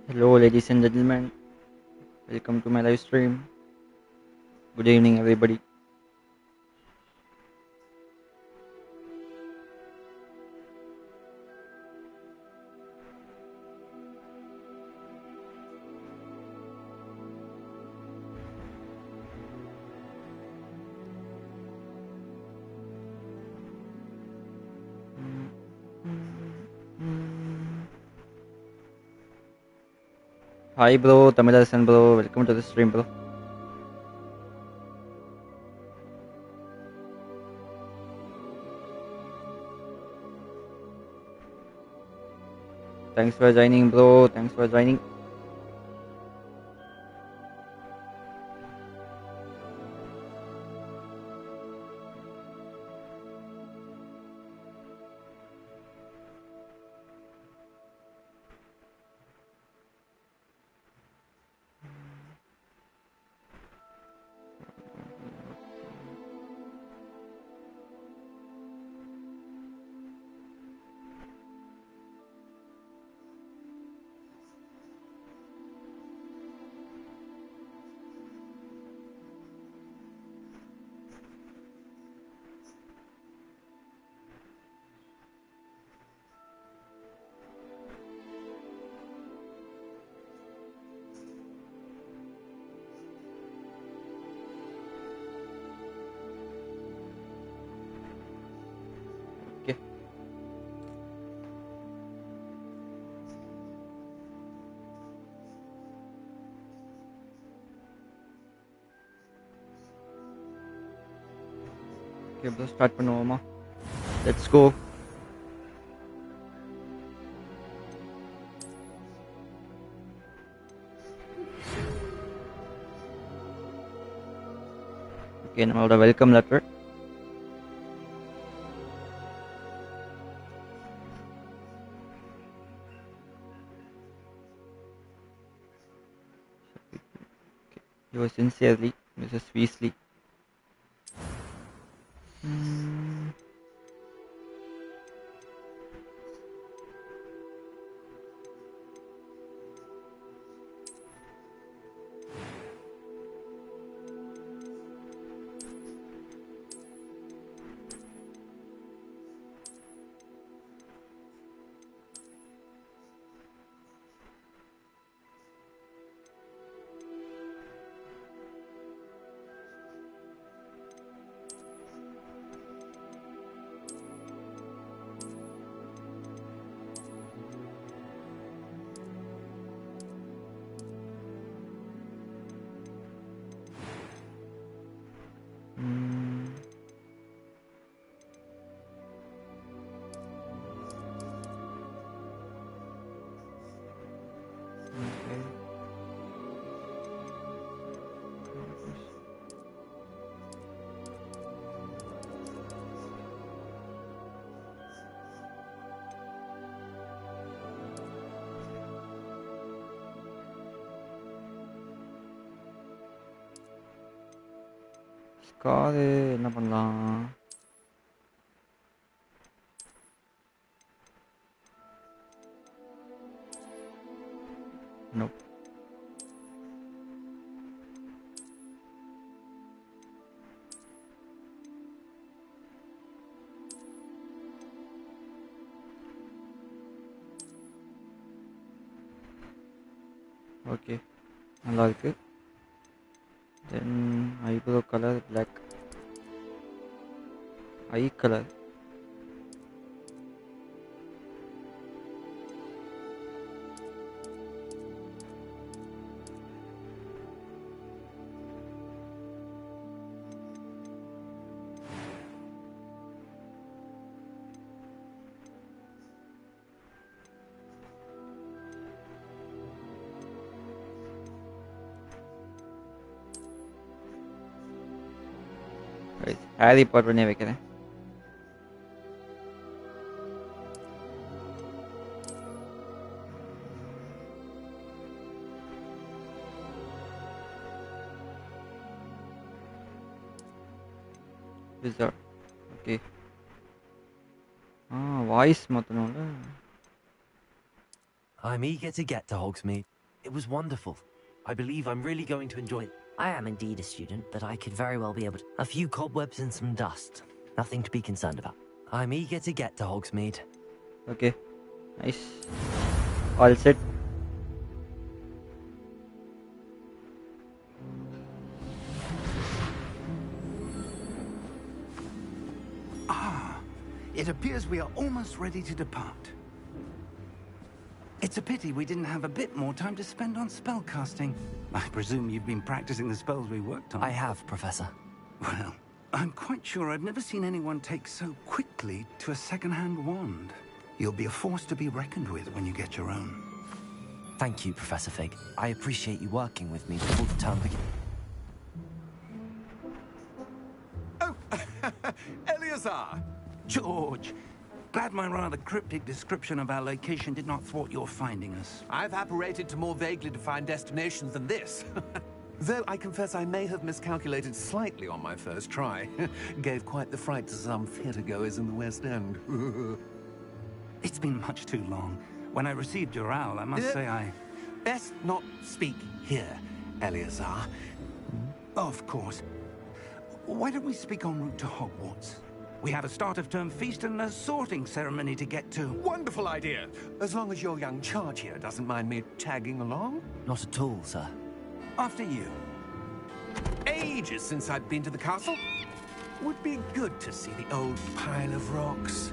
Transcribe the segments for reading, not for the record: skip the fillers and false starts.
Hello, ladies and gentlemen. Welcome to my live stream. Good evening, everybody. Hi, bro. Tamilasan, bro. Welcome to the stream, bro. Thanks for joining, bro. Thanks for joining. Okay. Okay, bro. Start பண்ணுவோமா? Let's go. Okay, நம்மளோட welcome letter. Yours sincerely, Mrs. Weasley. Scar என்ன பண்ணலாம்? No. Okay, நல்லா இருக்கு. Then eyebrow colour black. Eye colour Harry பாட்டர்னே வைக்கிறேன். Wizard. Okay. Voice மாற்றணும்ல. I'm eager to get to Hogsmeade. It was wonderful. I believe I'm really going to enjoy it. I am indeed a student, but I could very well be able to... A few cobwebs and some dust. Nothing to be concerned about. I'm eager to get to Hogsmeade. Okay, nice. All set. It appears we are almost ready to depart. It's a pity we didn't have a bit more time to spend on spellcasting. I presume you've been practicing the spells we worked on. I have, Professor. Well, I'm quite sure I've never seen anyone take so quickly to a second-hand wand. You'll be a force to be reckoned with when you get your own. Thank you, Professor Fig. I appreciate you working with me before the term begins. Oh, Eleazar! George, glad my rather cryptic description of our location did not thwart your finding us. I've apparated to more vaguely defined destinations than this. Though I confess I may have miscalculated slightly on my first try. Gave quite the fright to some theatre-goers in the West End. It's been much too long. When I received your owl, I must say I... Best not speak here, Eleazar. Of course. Why don't we speak en route to Hogwarts? We have a start-of-term feast and a sorting ceremony to get to. Wonderful idea! As long as your young charge here doesn't mind me tagging along. Not at all, sir. After you. Ages since I've been to the castle. Would be good to see the old pile of rocks.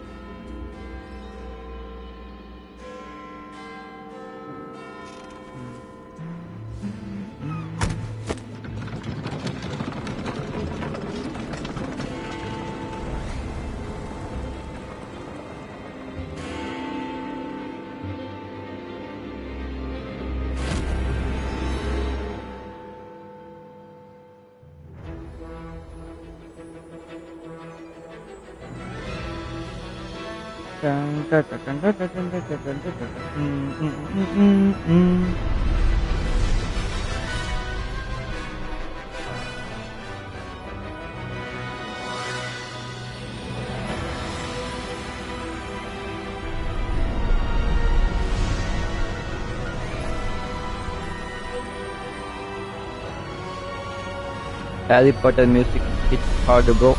Harry Potter music hits hard, bro.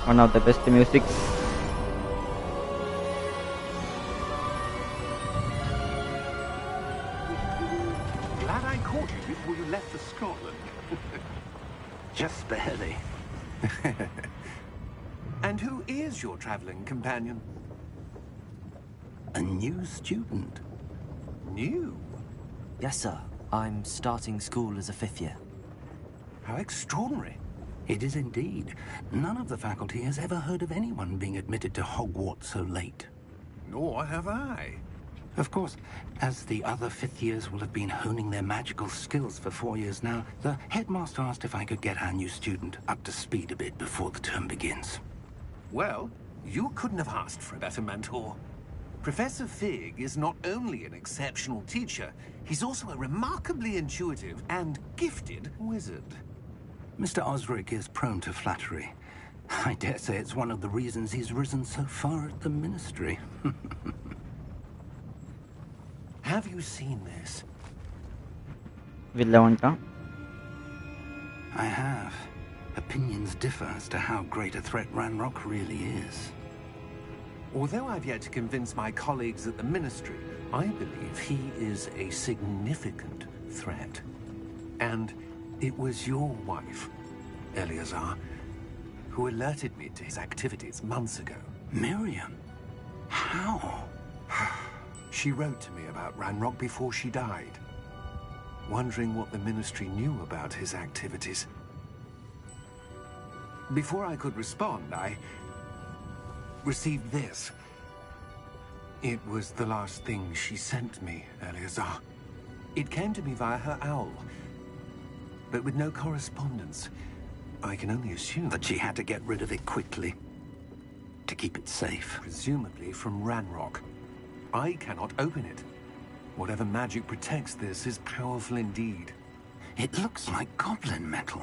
One of the best musics. Glad I caught you before you left for Scotland. Just barely. And who is your traveling companion? A new student. New? Yes, sir. I'm starting school as a 5th year. How extraordinary. It is indeed. None of the faculty has ever heard of anyone being admitted to Hogwarts so late. Nor have I. Of course, as the other 5th years will have been honing their magical skills for 4 years now, the headmaster asked if I could get our new student up to speed a bit before the term begins. Well, you couldn't have asked for a better mentor. Professor Fig is not only an exceptional teacher, he's also a remarkably intuitive and gifted wizard. Mr. Osric is prone to flattery. I dare say it's one of the reasons he's risen so far at the Ministry. Have you seen this? Villavanta. I have. Opinions differ as to how great a threat Ranrock really is. Although I've yet to convince my colleagues at the Ministry, I believe he is a significant threat. And it was your wife, Eleazar, who alerted me to his activities months ago. Miriam? How? She wrote to me about Ranrock before she died, wondering what the Ministry knew about his activities. Before I could respond, I received this. It was the last thing she sent me, Eleazar. It came to me via her owl, but with no correspondence. I can only assume That she had to get rid of it quickly. To keep it safe. presumably from Ranrock. I cannot open it. Whatever magic protects this is powerful indeed. It looks like goblin metal.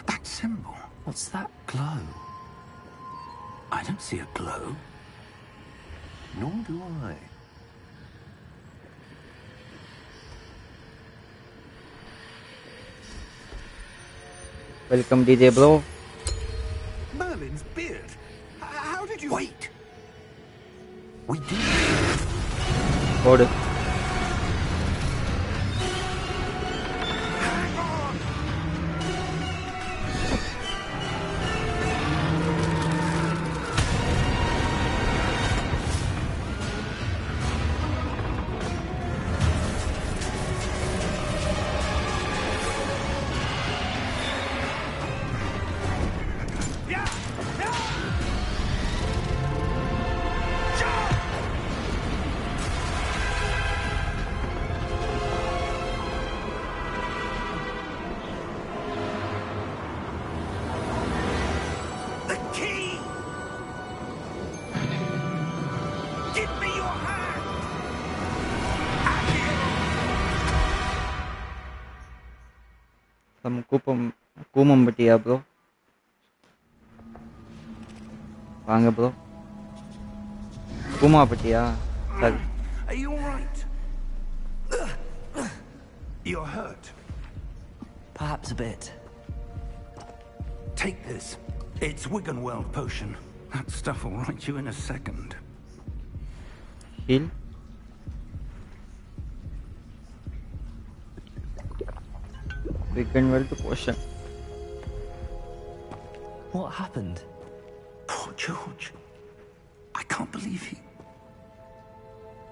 That symbol. What's that glow? I don't see a glow. Nor do I. Welcome, DJ bro. Merlin's beard. How did you... Wait! We did. Code. Hang on! Some Kumambatiya bro. Vanga bro. Kumapatiya. Sorry. Are you alright? You're hurt. Perhaps a bit. Take this. It's Wiggenweld potion. That stuff will right you in a second. Heal. Wiggenweld potion. What happened? Poor George. I can't believe he...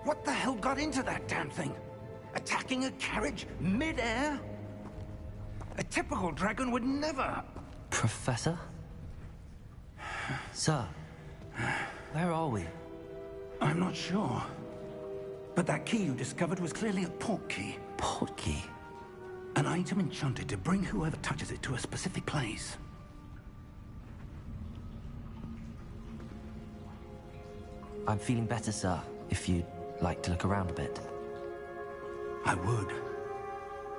What the hell got into that damn thing? Attacking a carriage mid-air? A typical dragon would never... Professor? Sir, where are we? I'm not sure. But that key you discovered was clearly a port key. Port key? An item enchanted to bring whoever touches it to a specific place. I'm feeling better, sir, if you'd like to look around a bit. I would.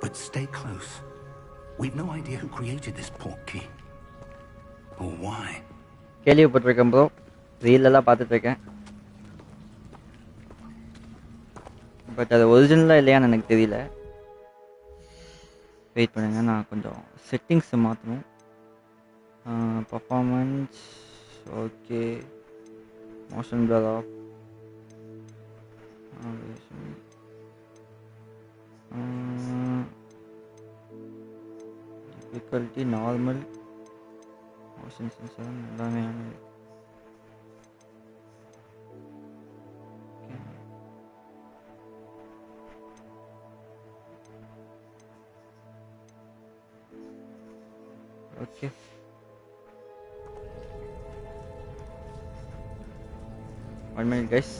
But stay close. We've no idea who created this port key. Or why. கேள்விப்பட்டிருக்கேன் bro ரீலெல்லாம் பார்த்துட்டு இருக்கேன் but அது ஒரிஜினலாக இல்லையான்னு எனக்கு தெரியல wait பண்ணுங்க நான் கொஞ்சம் செட்டிங்ஸ் மாற்றணும் performance okay motion blur off difficulty normal motion sensor எல்லாமே okay. One minute guys.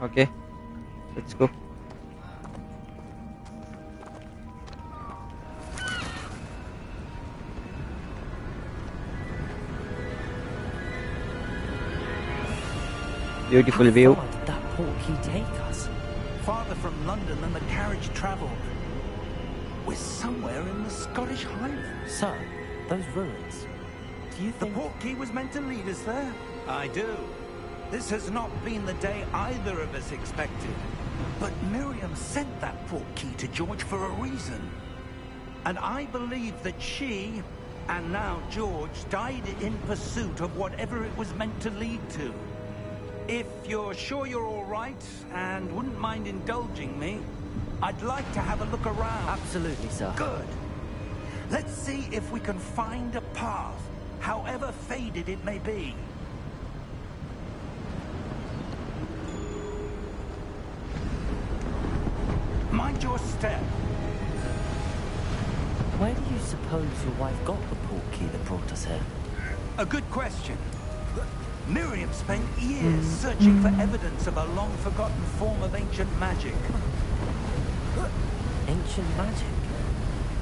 Okay, let's go. Beautiful How view. far did that port key take us? Farther from London than the carriage travelled. We're somewhere in the Scottish Highlands. Sir, those ruins. Do you The think... port key was meant to lead us there? I do. This has not been the day either of us expected. But Miriam sent that port key to George for a reason. And I believe that she, and now George, died in pursuit of whatever it was meant to lead to. If you're sure you're all right and wouldn't mind indulging me, I'd like to have a look around. Absolutely, sir. Good. Let's see if we can find a path, however faded it may be. Mind your step. Where do you suppose your wife got the port key that brought us here? A good question. Miriam spent years searching for evidence of a long-forgotten form of ancient magic. Ancient magic?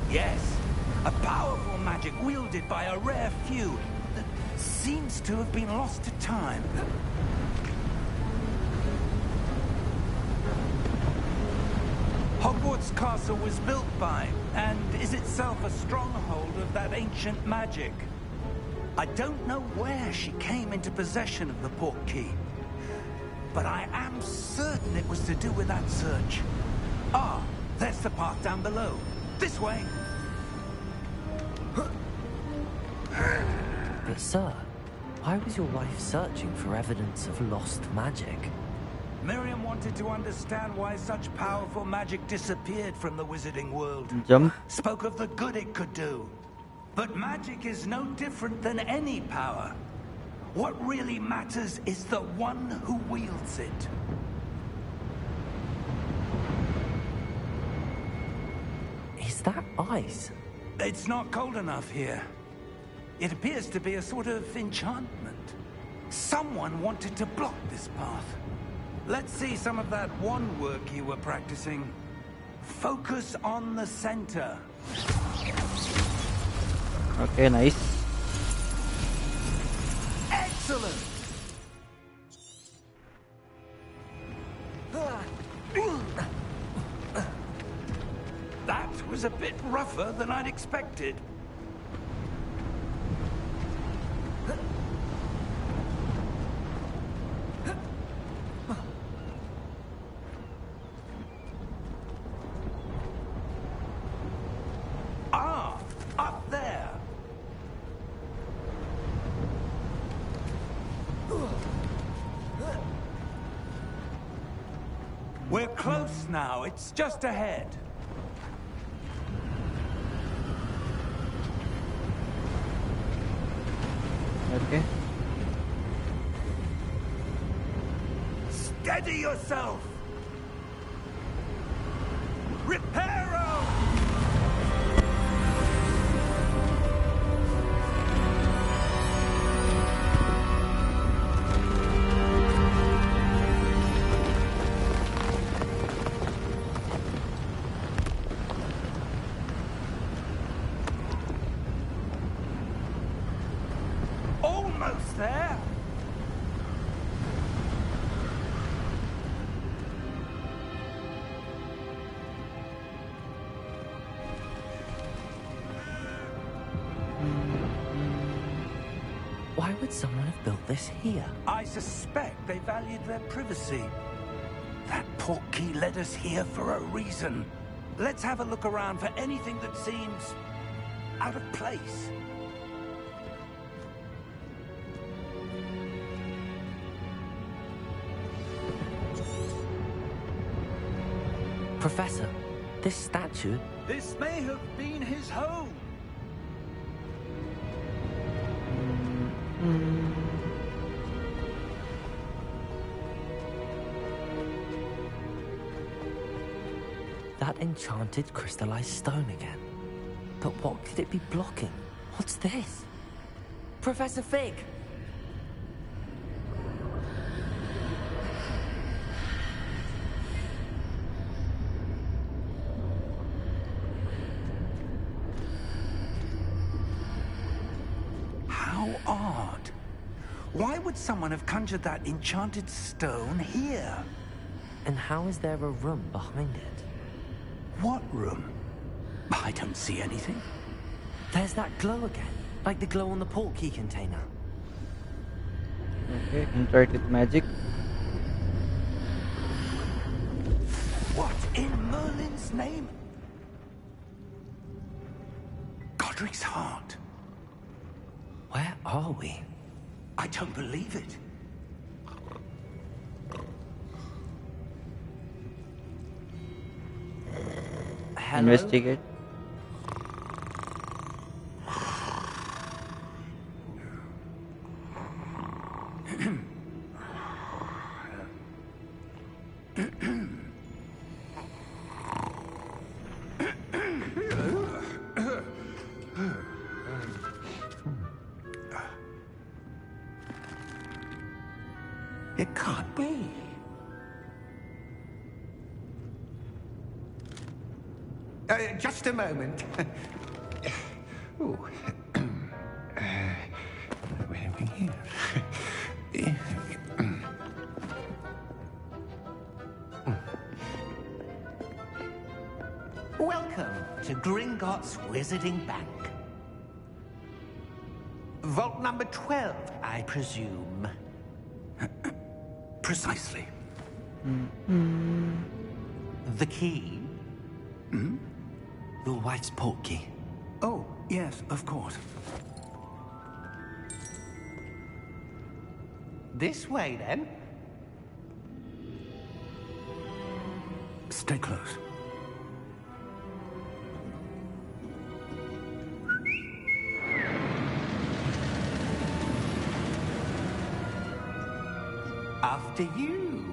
Yes, a powerful magic wielded by a rare few that seems to have been lost to time. Hogwarts Castle was built by, and is itself a stronghold of that ancient magic. I don't know where she came into possession of the portkey, but I am certain it was to do with that search. Ah, there's the path down below. This way! But sir, why was your wife searching for evidence of lost magic? Miriam wanted to understand why such powerful magic disappeared from the wizarding world. Jump. Spoke of the good it could do. But magic is no different than any power. What really matters is the one who wields it. Is that ice? It's not cold enough here. It appears to be a sort of enchantment. Someone wanted to block this path. Let's see some of that wand work you were practicing. Focus on the center. Okay, nice. Excellent! That was a bit rougher than I'd expected. Ah, up there. We're close now. It's just ahead. Okay. Steady yourself. Reparo! Almost there. Why would someone have built this here? I suspect they valued their privacy. That portkey led us here for a reason. Let's have a look around for anything that seems out of place. Professor, this statue... This may have been his home. That enchanted crystallized stone again. But what could it be blocking? What's this? Professor Fig! How odd. Why would someone have conjured that enchanted stone here? And how is there a room behind it? What room? I don't see anything. There's that glow again, like the glow on the portkey container. Okay, interact with magic. What in Merlin's name? Godric's heart. Where are we? I don't believe it. Hello? Investigate. Just a moment. Ooh. Where are we here? Welcome to Gringotts Wizarding Bank. Vault number 12, I presume. Precisely. The key? Your wife's portkey. Oh, yes, of course. This way, then. Stay close. After you.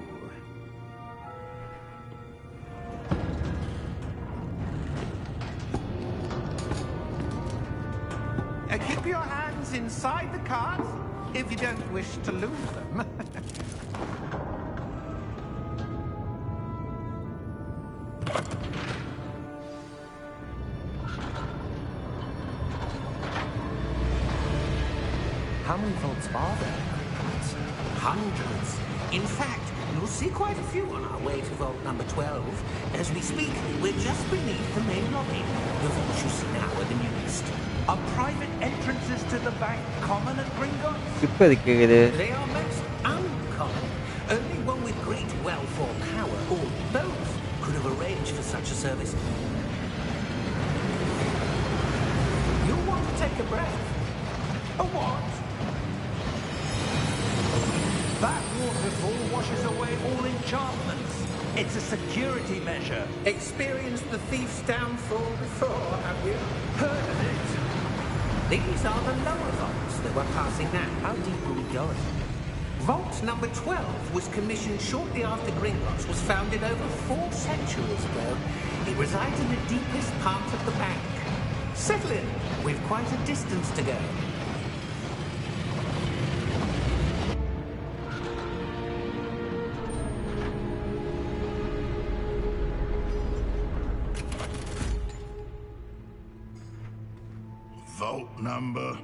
Keep your hands inside the cart if you don't wish to lose them. How many vaults are there? Hundreds. In fact, you'll see quite a few on our way to vault number 12. As we speak, we're just beneath the main lobby. The vaults you see now are the newest. Are private entrances to the bank common at Gringotts? இப்ப இருக்குது They are most uncommon. Only one with great wealth or power, or both, could have arranged for such a service. You'll want to take a breath. A what? That waterfall washes away all enchantments. It's a security measure. Experienced the thief's downfall before, have you? Heard of it? These are the lower vaults that we're passing now. How deep are we going? Vault number 12 was commissioned shortly after Gringotts was founded over 4 centuries ago. It resides in the deepest part of the bank. Settle in. We've quite a distance to go. Vault number?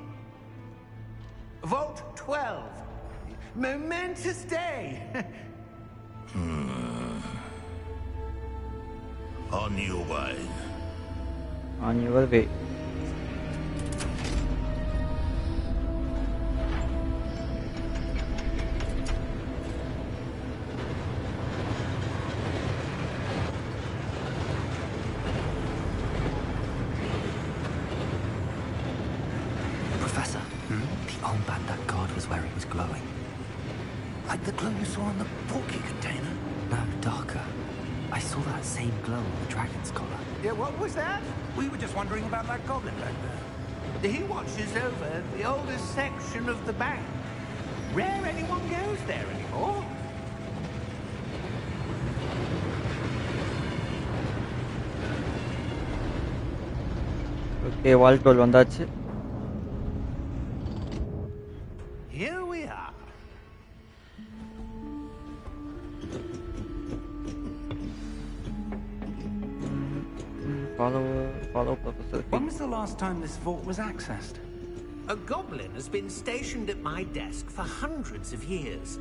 Vault 12. Momentous day. On your way. on your way. Professor, the armband that guard was wearing was glowing. Like the glow you saw on the portkey container? No, darker. I saw that same glow on the dragon's collar. Yeah, what was that? We were just wondering about that goblin back there. He watches over the oldest section of the bank. Rare anyone goes there anymore. Okay வால் டோல் வந்தாச்சு. Here we are. Follow Professor When King. was the last time this vault was accessed? A goblin has been stationed at my desk for hundreds of years.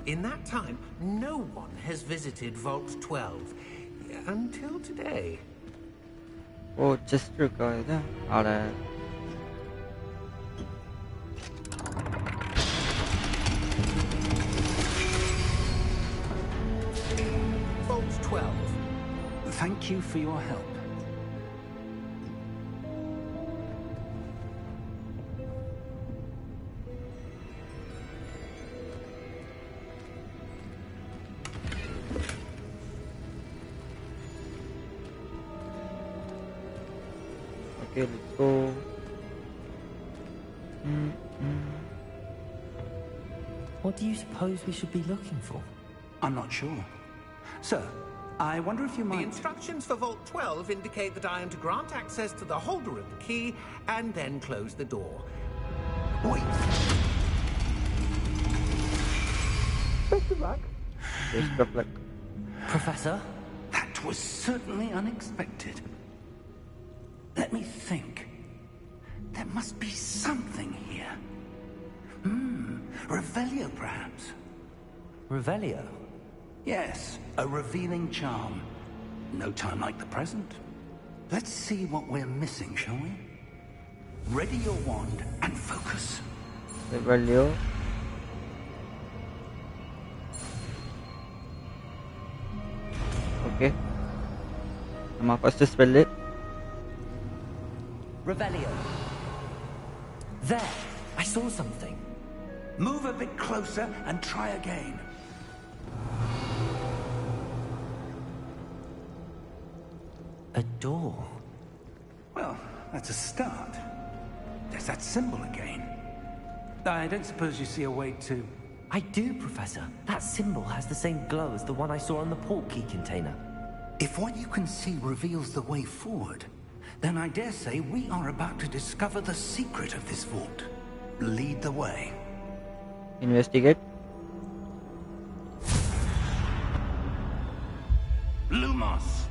In that time, no one has visited Vault 12 until today. O chest இருக்கா இது? அட Vault 12. Thank you for your help. okay, let's go. What do you suppose we should be looking for? I'm not sure. Sir, I wonder if you The might... instructions for Vault 12 indicate that I am to grant access to the holder of the key and then close the door. Wait. Best of luck. Best of luck. Professor? That was certainly unexpected. Let me think. There must be something here. Revelio, perhaps? Revelio? Yes, a revealing charm. No time like the present. Let's see what we're missing, shall we? Ready your wand and focus. Revelio. Okay. Nama first spell it. Revelio. There! I saw something. Move a bit closer and try again. A door. Well, that's a start. There's that symbol again. I don't suppose you see a way to... I do, Professor. That symbol has the same glow as the one I saw on the port key container. If what you can see reveals the way forward, then I dare say we are about to discover the secret of this vault. Lead the way. Investigate. Lumos!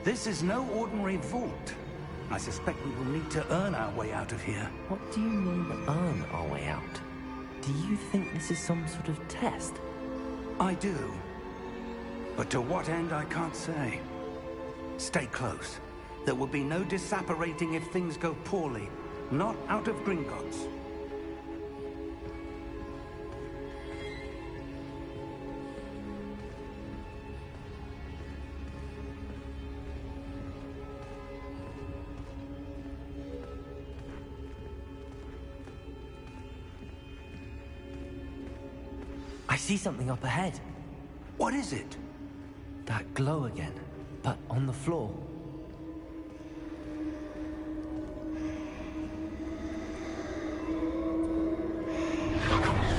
This is no ordinary vault. I suspect we will need to earn our way out of here. What do you mean, earn our way out? Do you think this is some sort of test? I do. But to what end, I can't say. Stay close. There will be no disapparating if things go poorly. Not out of Gringotts. I see something up ahead. What is it? That glow again, but on the floor.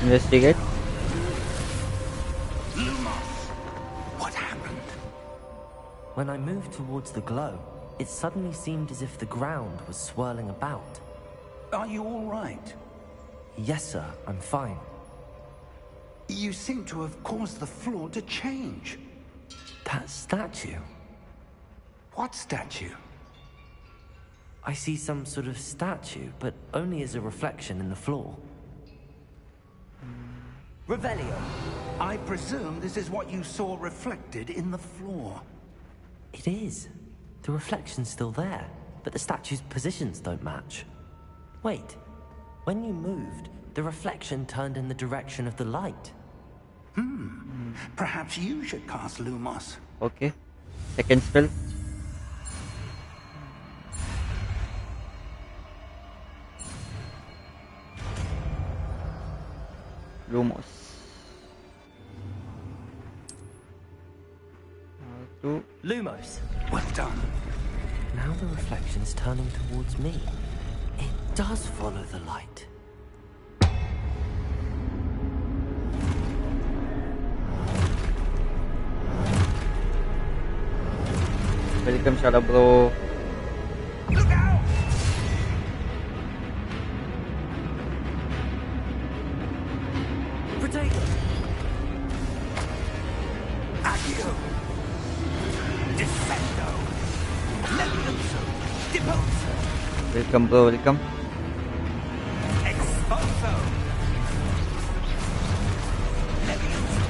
Investigate. Lumos! What happened? When I moved towards the glow, it suddenly seemed as if the ground was swirling about. Are you all right? Yes, sir, I'm fine. You seem to have caused the floor to change. That statue. What statue? I see some sort of statue, but only as a reflection in the floor. Revelio. I presume this is what you saw reflected in the floor. It is. The reflection's still there, but the statue's positions don't match. Wait. When you moved, the reflection turned in the direction of the light. Perhaps you should cast Lumos. Okay. Second spell. Lumos. Two. Lumos. Well done. Now the reflection's turning towards me. It does follow the light. Welcome, Shara bro. Look out! Potato! Accio! Descendo! Levioso! Deposo! Welcome, bro. Welcome. Exposo! Levioso!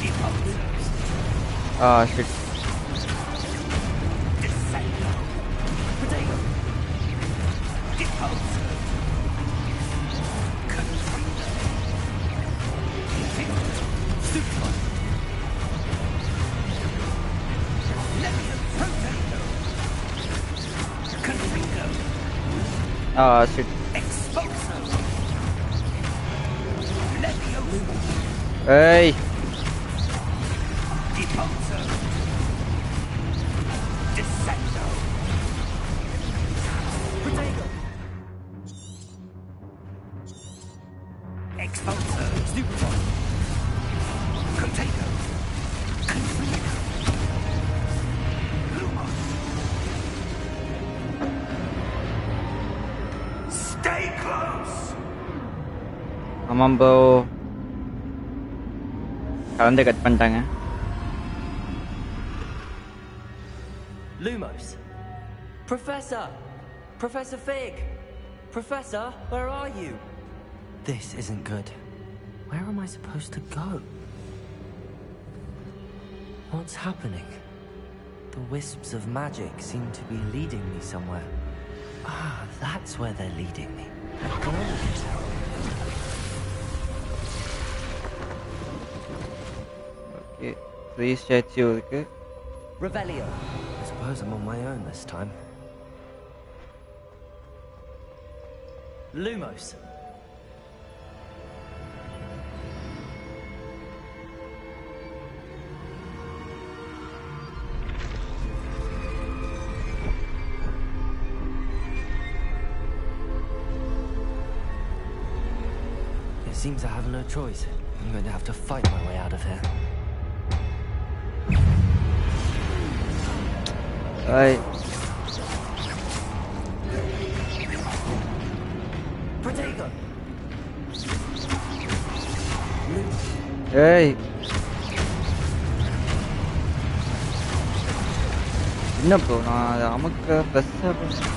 Deposo! Ah, shit. Descendo! Potato! Deposo! Stupid! Ah, shit. Exposo! Levioso! Hey. Deposo! Descendo! Potato! Exposo! Stupid! Potato! Confringo! Lumos! Stay close! ஆமாம் bro, கலந்து cut பண்ணிட்டாங்க. Lumos. Professor! Professor Fig! Professor, where are you? This isn't good. Where am I supposed to go? What's happening? The wisps of magic seem to be leading me somewhere. Ah, that's where they're leading me. Okay, 3 statue இருக்கு. Revelio. I suppose I'm on my own this time. Lumos. It seems I have no choice. I'm going to have to fight my way out of here. Hey. Protego! Hey. என்ன bro, நான் அதை அமுக்க ப்ரெஸ்ஸாக பண்ண.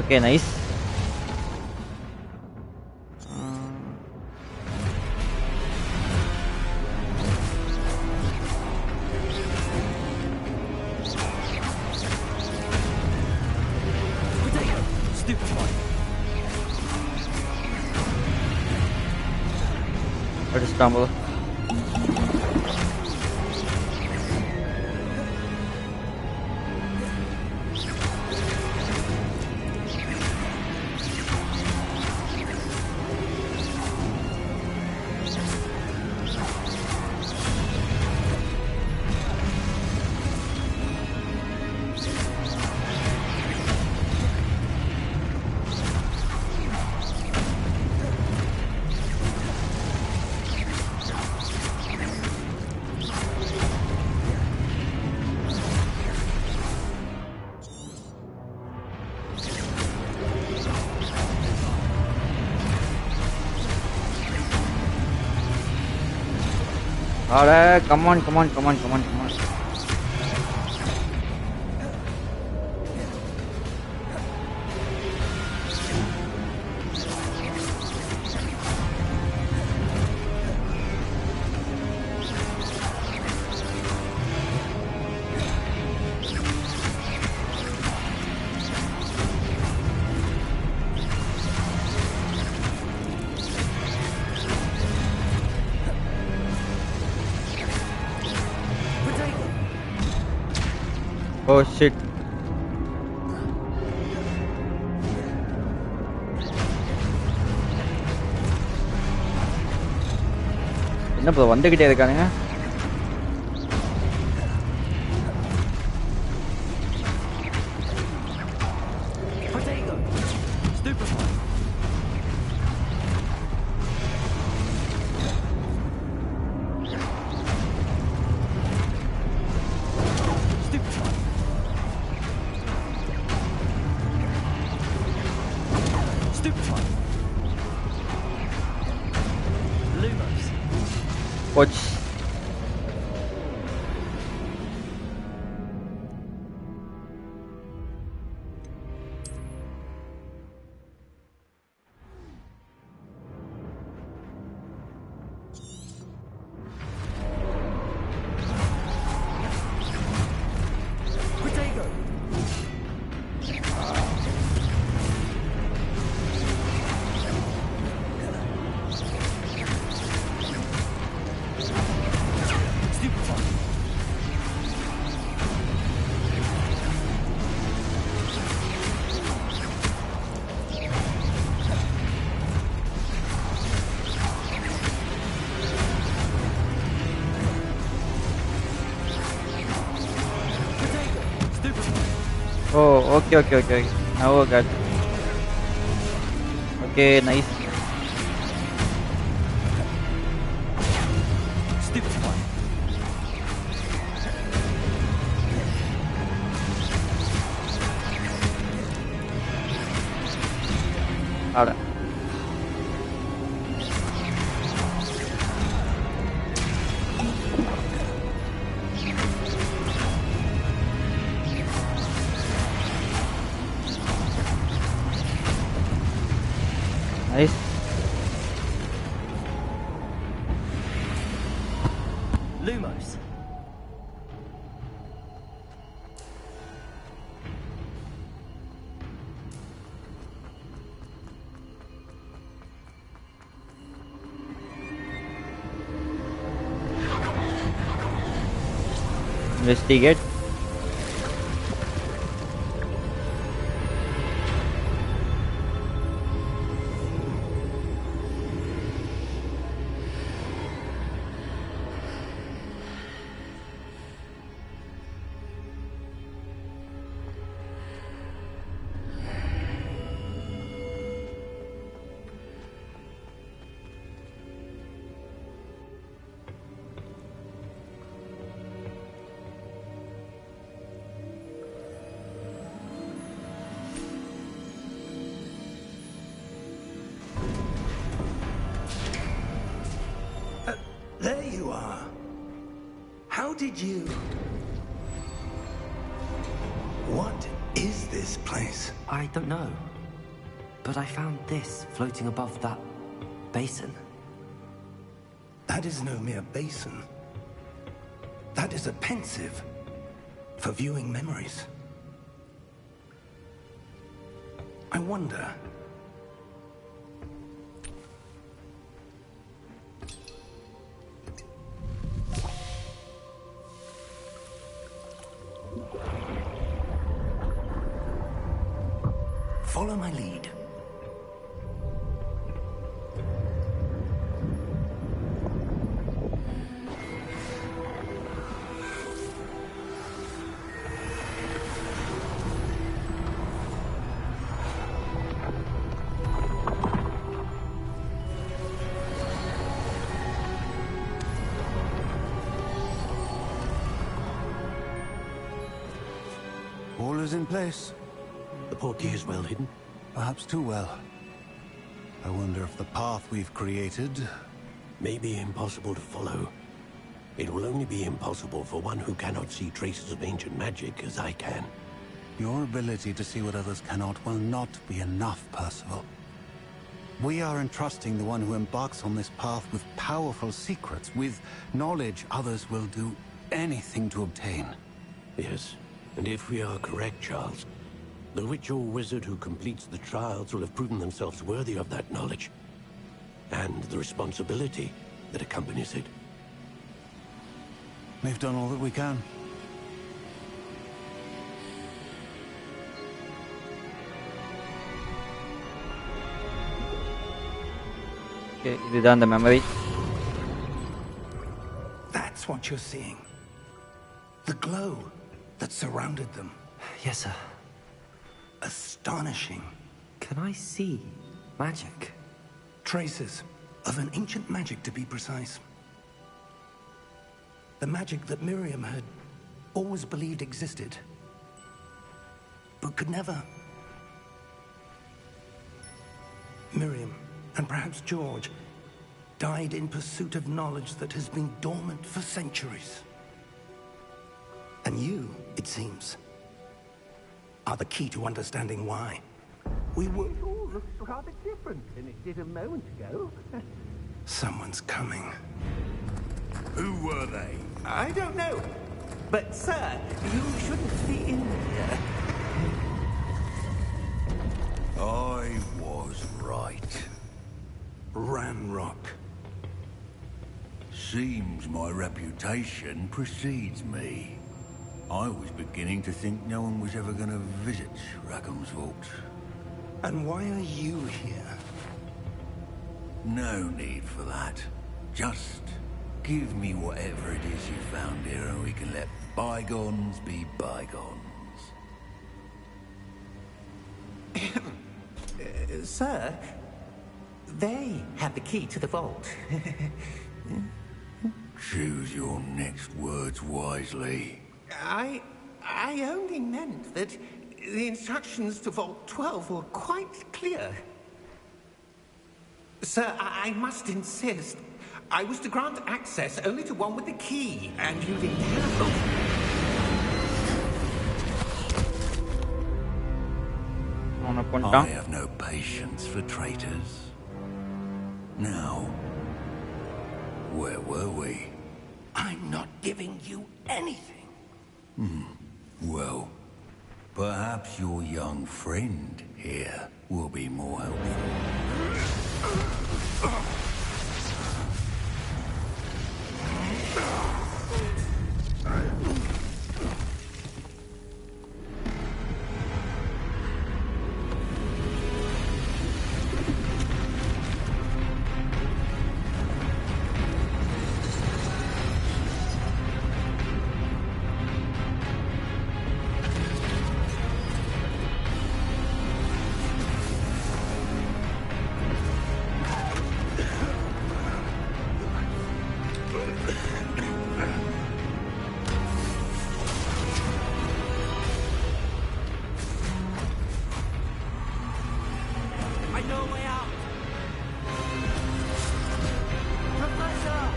Okay, nice. அடிச்சிட்டான் bro. Alright, come on. Oh shit. என்ன bro வந்துகிட்டே இருக்கானுங்க. Watch. Oh, okay. Now I got it. Okay, nice. Ahora. Nice. Lumos. Investigate. There you are. How did you... What is this place? I don't know. But I found this floating above that basin. That is no mere basin. That is a pensive for viewing memories. I wonder... Follow my lead. All is in place. The portkey is well hidden. Perhaps too well. I wonder if the path we've created... May be impossible to follow. It will only be impossible for one who cannot see traces of ancient magic as I can. Your ability to see what others cannot will not be enough, Percival. We are entrusting the one who embarks on this path with powerful secrets, with knowledge others will do anything to obtain. Yes, and if we are correct, Charles, the witch or wizard who completes the trials will have proven themselves worthy of that knowledge, and the responsibility that accompanies it. We've done all that we can. Okay, இதுதான் அந்த memory. That's what you're seeing. The glow that surrounded them. Yes, sir. Astonishing. Can I see magic? Traces of an ancient magic, to be precise. The magic that Miriam had always believed existed, but could never. Miriam, and perhaps George, died in pursuit of knowledge that has been dormant for centuries. And you, it seems, are the key to understanding why. We were... It all looks rather different than it did a moment ago. Someone's coming. Who were they? I don't know. But, sir, you shouldn't be in here. I was right. Ranrock. Seems my reputation precedes me. I was beginning to think no one was ever going to visit Rackham's vault. And why are you here? No need for that. Just give me whatever it is you found here and we can let bygones be bygones. Sir, they have the key to the vault. Choose your next words wisely. I only meant that the instructions to Vault 12 were quite clear. Sir, I must insist. I was to grant access only to one with the key, and you didn't have Una punta. I have no patience for traitors. Now, where were we? I'm not giving you anything. Well, perhaps your young friend here will be more helpful. I know a way out! Professor!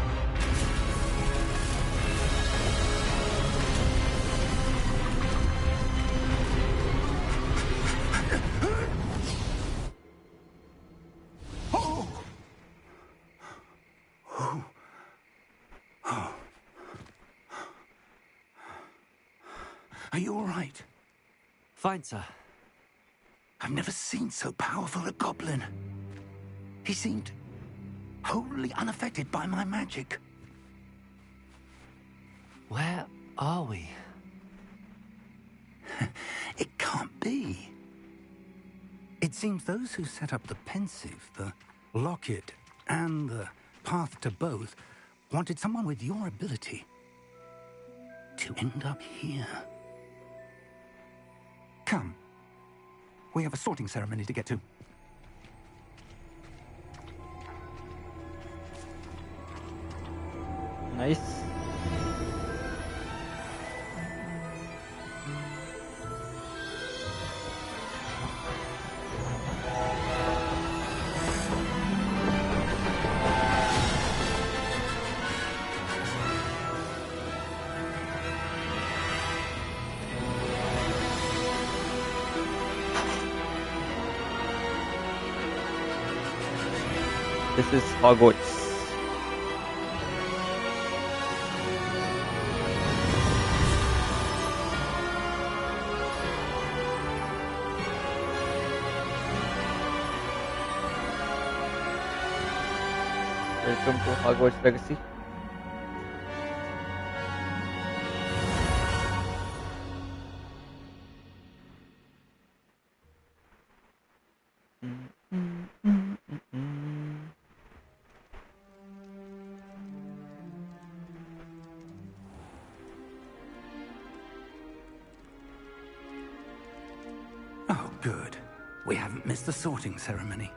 Are you all right? Fine, sir. I've never seen so powerful a goblin. He seemed wholly unaffected by my magic. Where are we? It can't be. It seems those who set up the pensive, the locket, and the path to both wanted someone with your ability to end up here. Come. We have a sorting ceremony to get to. Nice. This is Hogwarts. Welcome to Hogwarts Legacy. Oh, good. We haven't missed the sorting ceremony.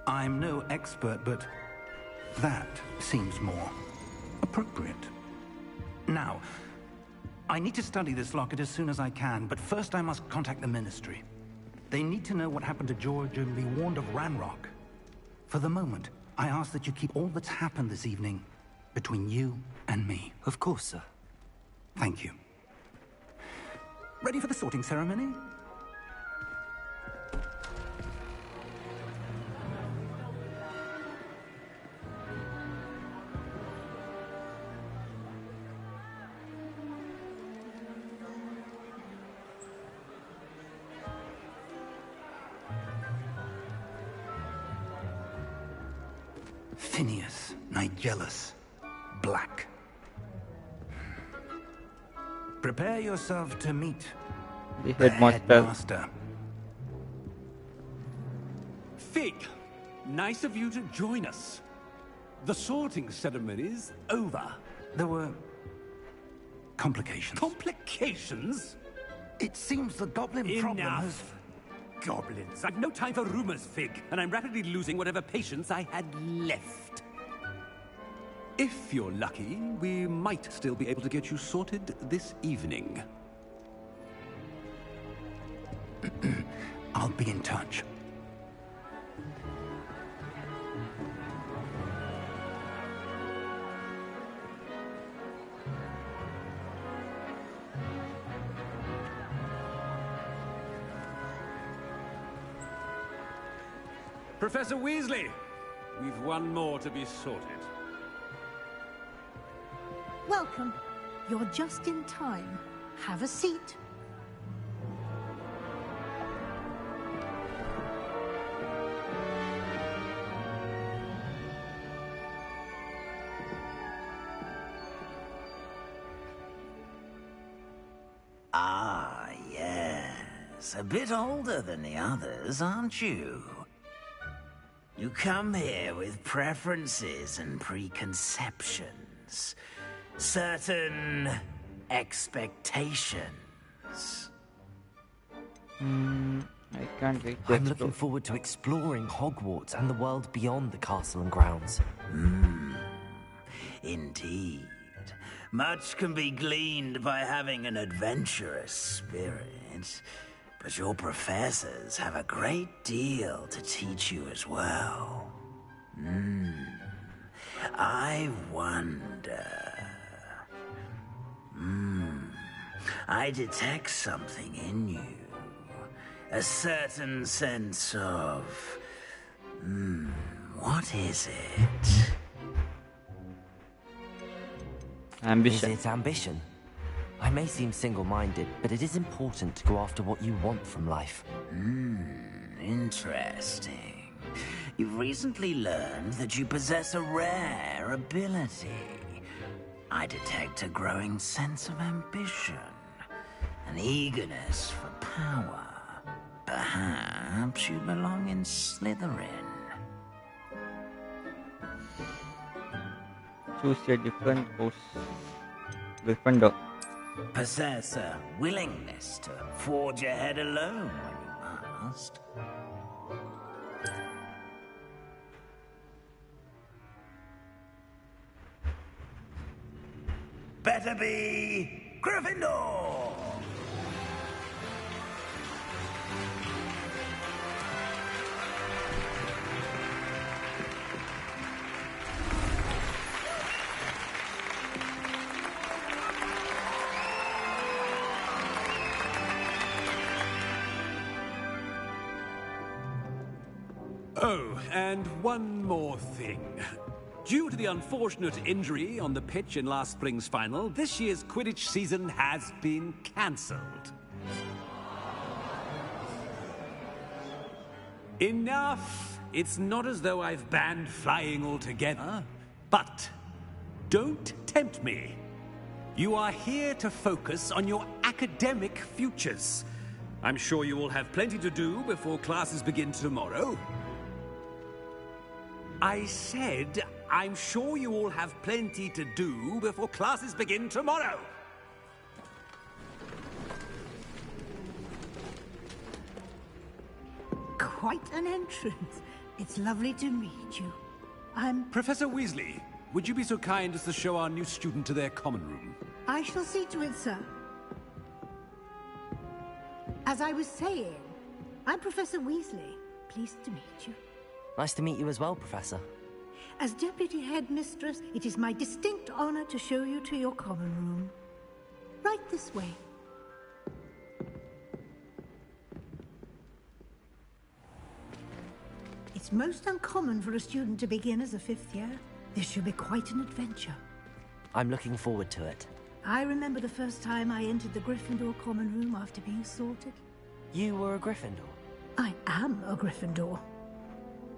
I'm no expert, but that seems more appropriate. Now, I need to study this locket as soon as I can, but first I must contact the Ministry. They need to know what happened to George and be warned of Ranrock. For the moment, I ask that you keep all that's happened this evening between you and me. Of course, sir. Thank you. Ready for the sorting ceremony? Phineas, Nigellus, Black. Prepare yourself to meet The the headmaster. headmaster. Fig, nice of you to join us. The sorting ceremony's over. There were complications. Complications? It seems the goblin problem has... Enough. Goblins. I've no time for rumors, Fig, and I'm rapidly losing whatever patience I had left. If you're lucky, we might still be able to get you sorted this evening. I'll be in touch. Professor Weasley, we've one more to be sorted. Welcome. You're just in time. Have a seat. Ah, yes. A bit older than the others, aren't you? You come here with preferences and preconceptions. Certain expectations. I can't wait to I'm looking explore. forward to exploring Hogwarts and the world beyond the castle and grounds. Indeed. Much can be gleaned by having an adventurous spirit, but your professors have a great deal to teach you as well. I wonder... I detect something in you. A certain sense of... what is it? Ambition. Is it ambition? I may seem single-minded, but it is important to go after what you want from life. Interesting. You've recently learned that you possess a rare ability. I detect a growing sense of ambition, an eagerness for power. Perhaps you belong in Slytherin. Choose a different course. Gryffindor. Possess a willingness to forge ahead alone when you must. Better be Gryffindor! Oh, and one more thing. Due to the unfortunate injury on the pitch in last spring's final, this year's Quidditch season has been cancelled. Enough! It's not as though I've banned flying altogether. But don't tempt me. You are here to focus on your academic futures. I'm sure you will have plenty to do before classes begin tomorrow. I said, I'm sure you all have plenty to do before classes begin tomorrow. Quite an entrance. It's lovely to meet you. Professor Weasley, would you be so kind as to show our new student to their common room? I shall see to it, sir. As I was saying, I'm Professor Weasley. Pleased to meet you. Nice to meet you as well, Professor. As Deputy Headmistress, it is my distinct honor to show you to your common room. Right this way. It's most uncommon for a student to begin as a fifth year. This should be quite an adventure. I'm looking forward to it. I remember the first time I entered the Gryffindor common room after being sorted. You were a Gryffindor? I am a Gryffindor.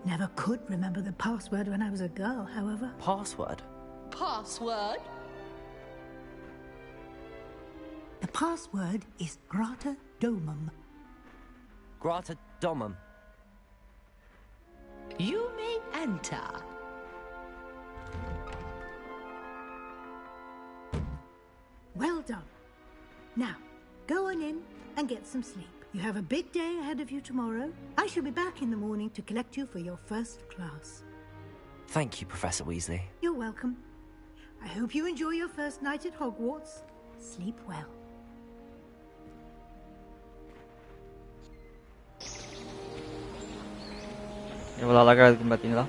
Never could remember the password when I was a girl, however. Password? Password? The password is Grata Domum. Grata Domum. You may enter. Well done. Now, go on in and get some sleep. You have a big day ahead of you tomorrow. I shall be back in the morning to collect you for your first class. Thank you, Professor Weasley. You're welcome. I hope you enjoy your first night at Hogwarts. Sleep well. எவ்வளோ அழகாக இருக்கும் பார்த்தீங்களா?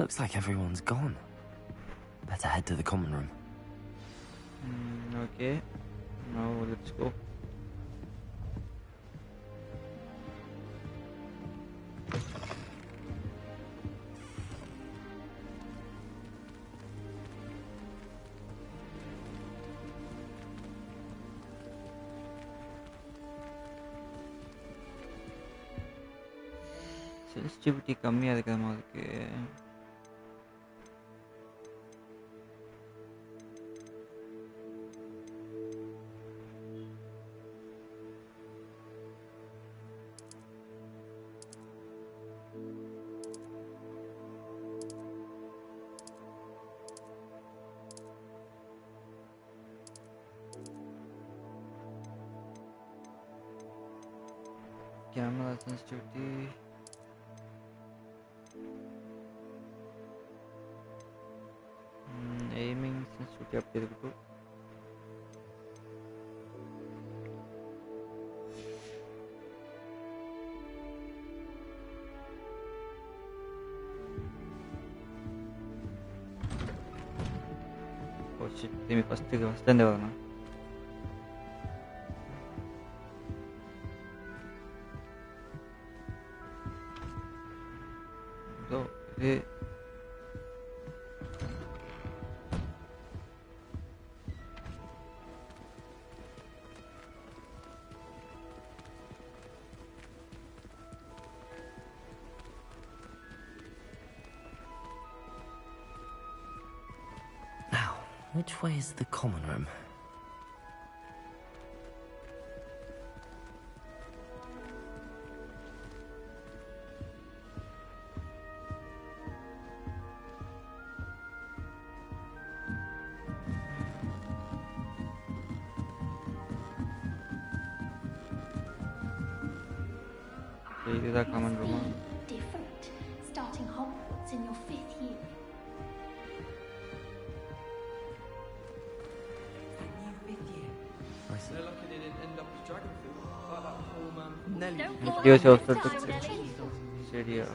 Looks like everyone's gone. Better head to the common room. Okay, now let's go. Sensitivity கம்மியாக இருக்கிற மாதிரி இருக்கு. Camera sensitivity. Aiming sensitivity அப்படி இருக்கட்டும். Oh shit, திரும்பி ஃபர்ஸ்ட்லேருந்து வரணும். ஸோ இது Which way is the common room? இதுதான் காமன் ரூமா? Different, starting Hogwarts in your 5th year. Introduce yourself to Celia.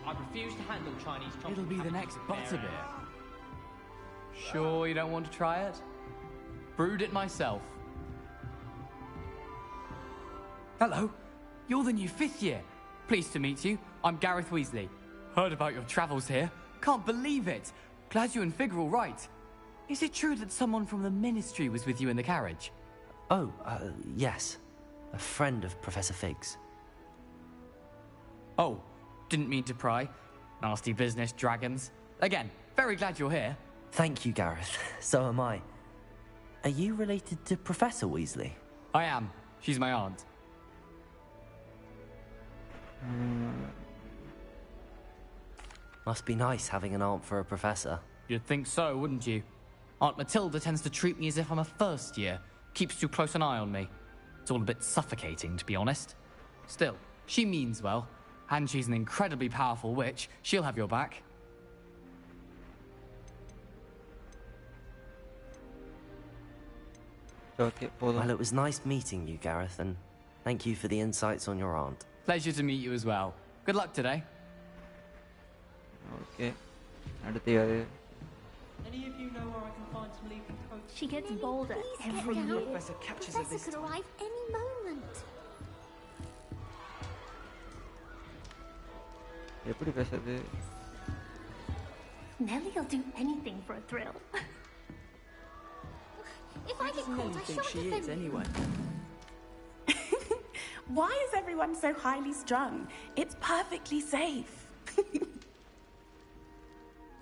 I refuse to handle Chinese chocolate. It'll be the next butterbeer. Sure you don't want to try it? Brewed it myself. Hello, you're the new 5th year. Pleased to meet you. I'm Gareth Weasley. Heard about your travels here. Can't believe it. Glad you and Fig are all right. Is it true that someone from the Ministry was with you in the carriage? Oh, yes. A friend of Professor Fig's. Oh, didn't mean to pry. Nasty business, dragons. Again, very glad you're here. Thank you, Gareth. So am I. Are you related to Professor Weasley? I am. She's my aunt. Must be nice having an aunt for a professor. You'd think so, wouldn't you? Aunt Matilda tends to treat me as if I'm a first year. Keeps too close an eye on me. It's all a bit suffocating, to be honest. Still, she means well. And she's an incredibly powerful witch. She'll have your back. Well, it was nice meeting you, Gareth, and thank you for the insights on your aunt. Pleasure to meet you as well. Good luck today. Okay. அடுத்து யாரு? Any of you know where I can find some leafy coats? She gets bolder every year. Professor catches her this could time. arrive any moment. எப்படி பேசுறது? Nelly'll do anything for a thrill. If I get caught, I think she is anyway. Why is everyone so highly strung? It's perfectly safe.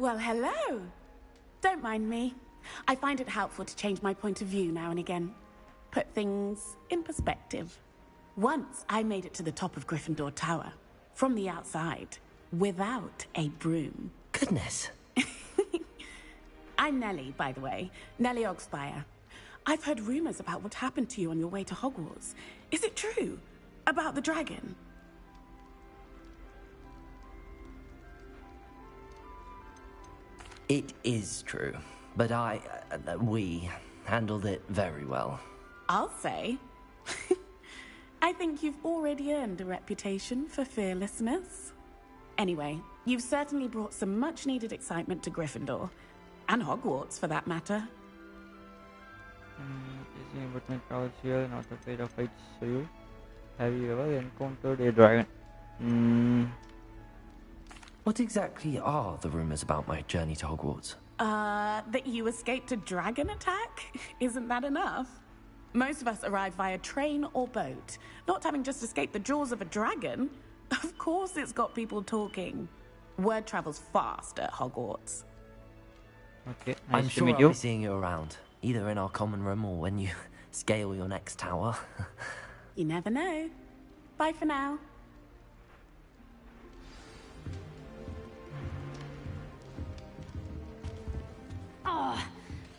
Well, hello. Don't mind me. I find it helpful to change my point of view now and again. Put things in perspective. Once I made it to the top of Gryffindor Tower, from the outside, without a broom. Goodness. I'm Nellie, by the way. Nellie Ogspire. I've heard rumors about what happened to you on your way to Hogwarts. Is it true? About the dragon? It is true, but we handled it very well. I'll say. I think you've already earned a reputation for fearlessness. Anyway, you've certainly brought some much-needed excitement to Gryffindor. And Hogwarts, for that matter. Teaching about my travels here, not afraid of heights. So you, have you ever encountered a dragon? What exactly are the rumors about my journey to Hogwarts? That you escaped a dragon attack? Isn't that enough? Most of us arrive via train or boat, not having just escaped the jaws of a dragon. Of course it's got people talking. Word travels fast at Hogwarts. Okay, I'm nice to sure meet I'll you. be seeing you around, either in our common room or when you scale your next tower. You never know. Bye for now. Oh,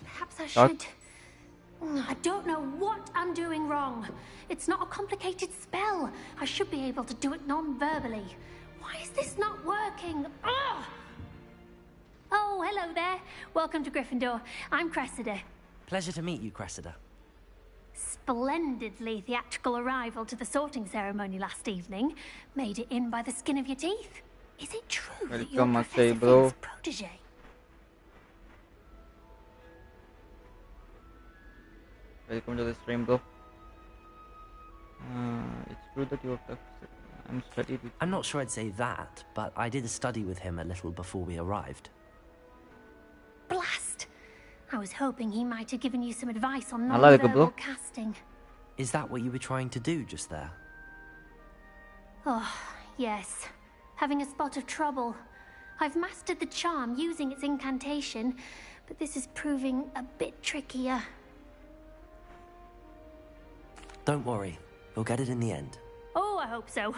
perhaps I Doc? should. I don't know what I'm doing wrong. It's not a complicated spell. I should be able to do it non-verbally. Why is this not working? Ugh! Oh, hello there. Welcome to Gryffindor. I'm Cressida. Pleasure to meet you, Cressida. Splendidly theatrical arrival to the sorting ceremony last evening. Made it in by the skin of your teeth. Is it true that you're Welcome, Professor bro. Finn's protege? Welcome to the stream, bro. It's true that you have I'm studied with. I'm not sure I'd say that, but I did study with him a little before we arrived. Blast! I was hoping he might have given you some advice on Hello, non-verbal bro. casting. Is that what you were trying to do just there? Oh, yes. Having a spot of trouble. I've mastered the charm using its incantation, but this is proving a bit trickier. Don't worry, we'll get it in the end. Oh, I hope so.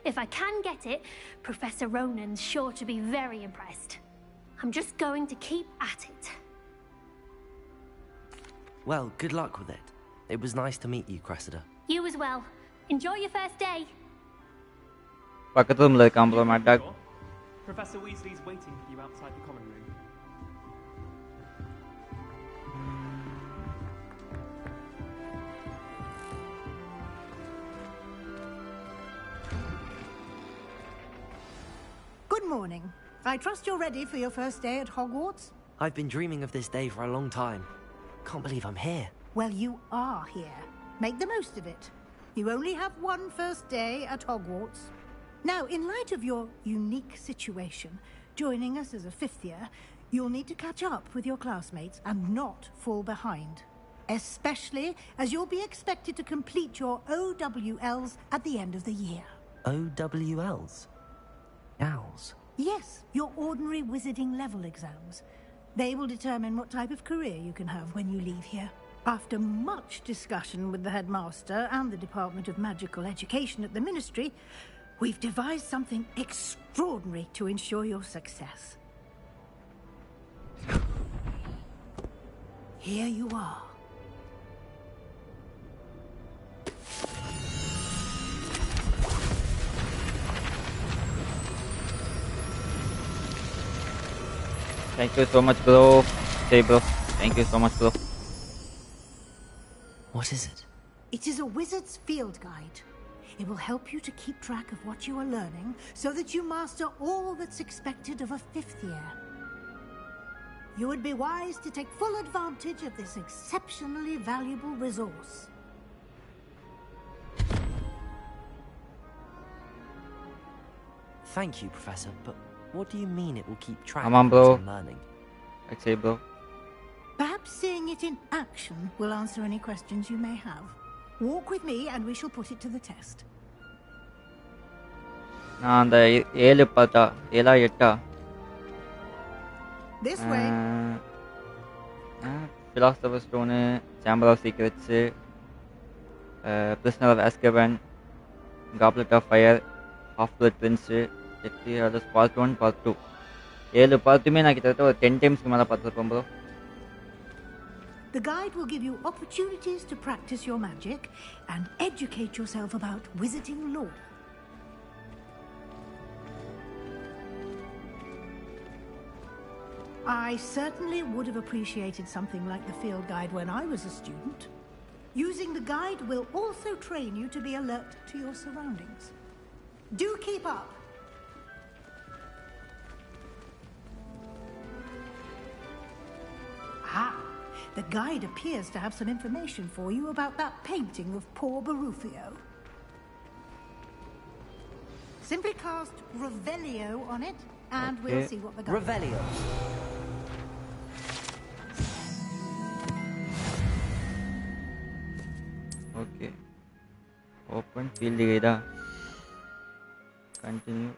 If I can get it, Professor Ronan's sure to be very impressed. I'm just going to keep at it. Well, good luck with it. It was nice to meet you, Cressida. You as well. Enjoy your first day. பக்கத்து ரூம்ல இருக்கான் bro மேட் டாக். Professor Weasley's waiting for you outside the common room. Good morning. I trust you're ready for your first day at Hogwarts? I've been dreaming of this day for a long time. Can't believe I'm here. Well, you are here. Make the most of it. You only have one first day at Hogwarts. Now, in light of your unique situation, joining us as a fifth year, you'll need to catch up with your classmates and not fall behind. Especially as you'll be expected to complete your OWLs at the end of the year. OWLs? Owls? Yes, your ordinary wizarding level exams. They will determine what type of career you can have when you leave here. After much discussion with the headmaster and the Department of Magical Education at the Ministry, we've devised something extraordinary to ensure your success. Here you are. Thank you so much, bro. Hey, bro. Thank you so much, bro. What is it? It is a wizard's field guide. It will help you to keep track of what you are learning so that you master all that's expected of a fifth year. You would be wise to take full advantage of this exceptionally valuable resource. Thank you, Professor, but what do you mean it will keep track Come on, of what bro. I'm learning? I'd say, bro. Perhaps seeing it in action will answer any questions you may have. Walk with me and we shall put it to the test. நான் அந்த 7 பார்த்தா 7 8 This way. Philosopher's Stone, Chamber of Secrets, Prisoner of Azkaban, Goblet of Fire, Half-Blood Prince, others part 1, part 2. 7 பார்ட்டுமே நான் கிட்டத்தட்ட ஒரு 10 டைம்ஸ்க்கு மேலே பார்த்துருப்பேன் bro. The guide will give you opportunities to practice your magic and educate yourself about wizarding lore. I certainly would have appreciated something like the field guide when I was a student. Using the guide will also train you to be alert to your surroundings. Do keep up! The guide appears to have some information for you about that painting of poor Barufio. Simply cast Revelio on it, and we'll see what the guide... Revelio. Okay. Open field data. Continue.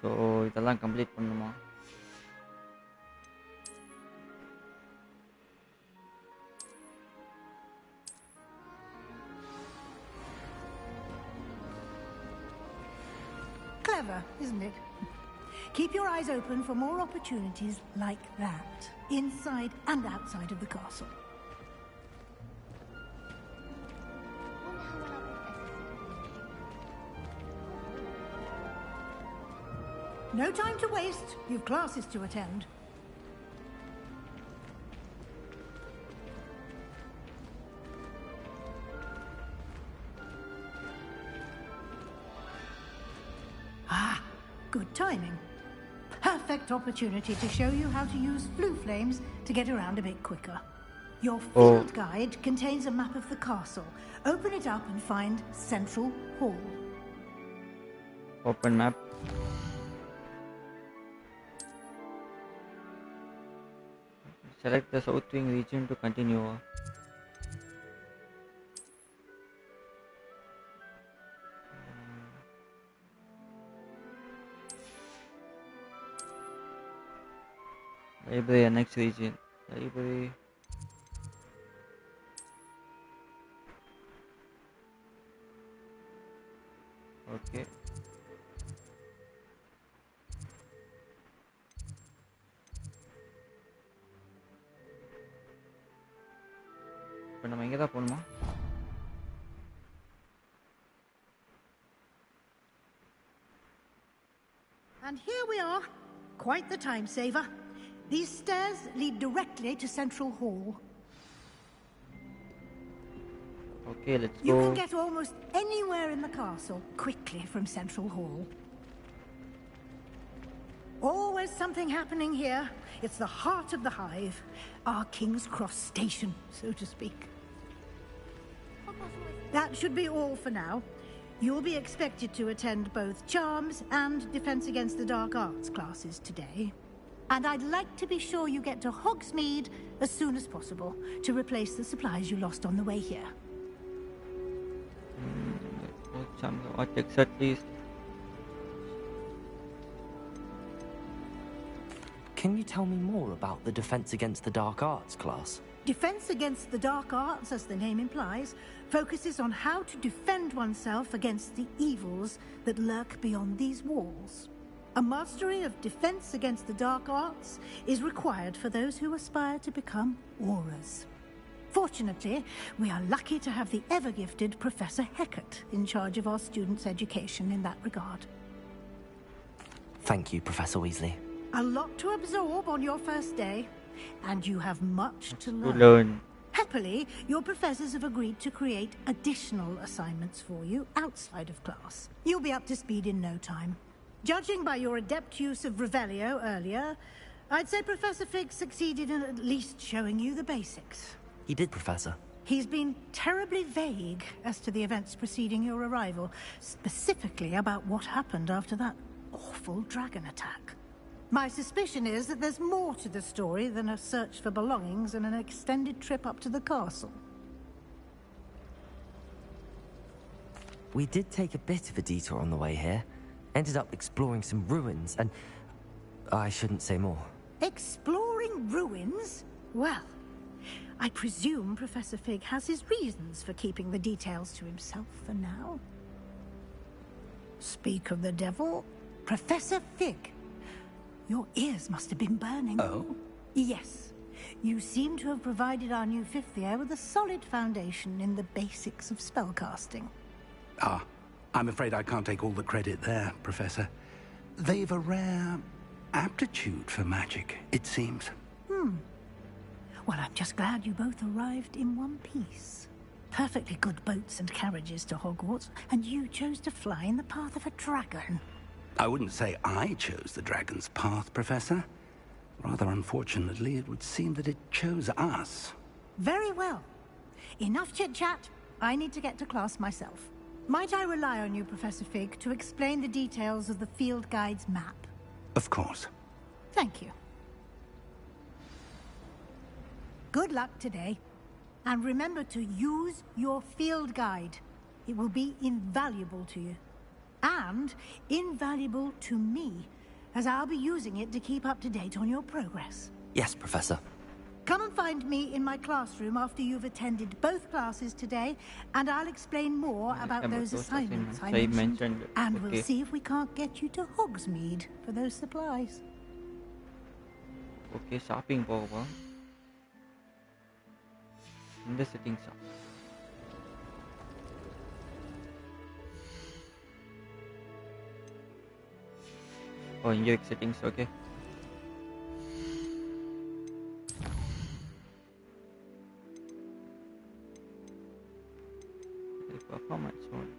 So இதெல்லாம் complete பண்ணுமா? Clever, isn't it? Keep your eyes open for more opportunities like that, inside and outside of the castle. No time to waste. You've classes to attend. Ah, good timing. Perfect opportunity to show you how to use flue flames to get around a bit quicker. Your field guide contains a map of the castle. Open it up and find Central Hall. Open map. Select the south wing region to continue. Library, next region. Library. Okay. இப்போ நம்ம எங்கே தான் போகணுமா? And here we are. Quite the time saver. These stairs lead directly to Central Hall. Okay, let's go. You can get almost anywhere in the castle quickly from Central Hall. Always something happening here. It's the heart of the hive. Our King's Cross station, so to speak. That should be all for now. You'll be expected to attend both Charms and Defense Against the Dark Arts classes today. And I'd like to be sure you get to Hogsmeade as soon as possible to replace the supplies you lost on the way here. What exactly is... Can you tell me more about the Defense Against the Dark Arts class? Defense Against the Dark Arts, as the name implies, focuses on how to defend oneself against the evils that lurk beyond these walls. A mastery of Defense Against the Dark Arts is required for those who aspire to become Aurors. Fortunately, we are lucky to have the ever-gifted Professor Hecat in charge of our students' education in that regard. Thank you, Professor Weasley. A lot to absorb on your first day, and you have much to learn. Happily, your professors have agreed to create additional assignments for you outside of class. You'll be up to speed in no time. Judging by your adept use of Revelio earlier, I'd say Professor Fig succeeded in at least showing you the basics. He did, Professor. He's been terribly vague as to the events preceding your arrival, specifically about what happened after that awful dragon attack. My suspicion is that there's more to the story than a search for belongings and an extended trip up to the castle. We did take a bit of a detour on the way here. Ended up exploring some ruins, and I shouldn't say more. Exploring ruins? Well, I presume Professor Fig has his reasons for keeping the details to himself for now. Speak of the devil, Professor Fig. Your ears must have been burning. Oh? Yes. You seem to have provided our new fifth year with a solid foundation in the basics of spellcasting. Ah, I'm afraid I can't take all the credit there, Professor. They've a rare aptitude for magic, it seems. Well, I'm just glad you both arrived in one piece. perfectly good boats and carriages to Hogwarts, and you chose to fly in the path of a dragon. I wouldn't say I chose the dragon's path, Professor. Rather unfortunately, it would seem that it chose us. Very well. Enough chit-chat. I need to get to class myself. Might I rely on you, Professor Fig, to explain the details of the field guide's map? Of course. Thank you. Good luck today. And remember to use your field guide. It will be invaluable to you. And invaluable to me, as I'll be using it to keep up to date on your progress. Yes, Professor. Come and find me in my classroom after you've attended both classes today, and I'll explain more about those assignments I mentioned. And we'll see if we can't get you to Hogsmeade for those supplies. Okay, shopping போகவா இந்த செட்டிங்ஸா Oh, இங்க இருக்கு settings, okay. Performance mode.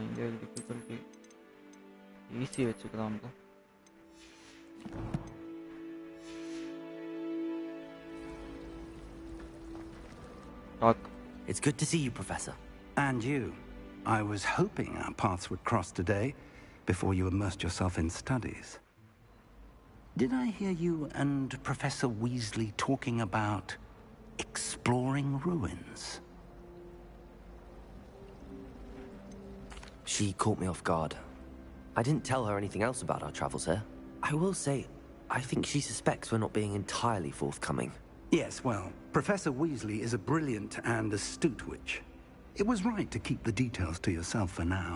இங்கே difficulty easy வச்சுக்கலாம். Talk. It's good to see you, Professor. And you. I was hoping our paths would cross today, before you immersed yourself in studies. Did I hear you and Professor Weasley talking about exploring ruins? She caught me off guard. I didn't tell her anything else about our travels here. I will say, I think she suspects we're not being entirely forthcoming. Yes, well, Professor Weasley is a brilliant and astute witch. It was right to keep the details to yourself for now.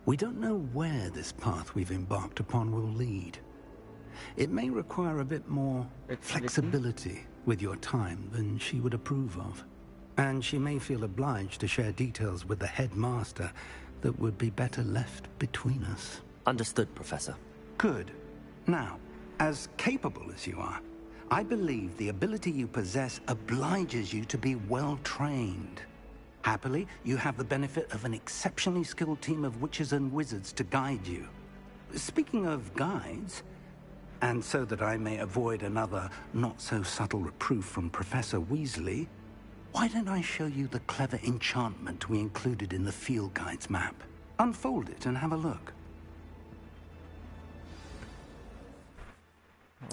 We don't know where this path we've embarked upon will lead. It may require a bit more flexibility with your time than she would approve of. And she may feel obliged to share details with the headmaster that would be better left between us. Understood, Professor. Good. Now, as capable as you are, I believe the ability you possess obliges you to be well trained. Happily, you have the benefit of an exceptionally skilled team of witches and wizards to guide you. Speaking of guides, and so that I may avoid another not-so-subtle reproof from Professor Weasley, why don't I show you the clever enchantment we included in the field guide's map? Unfold it and have a look.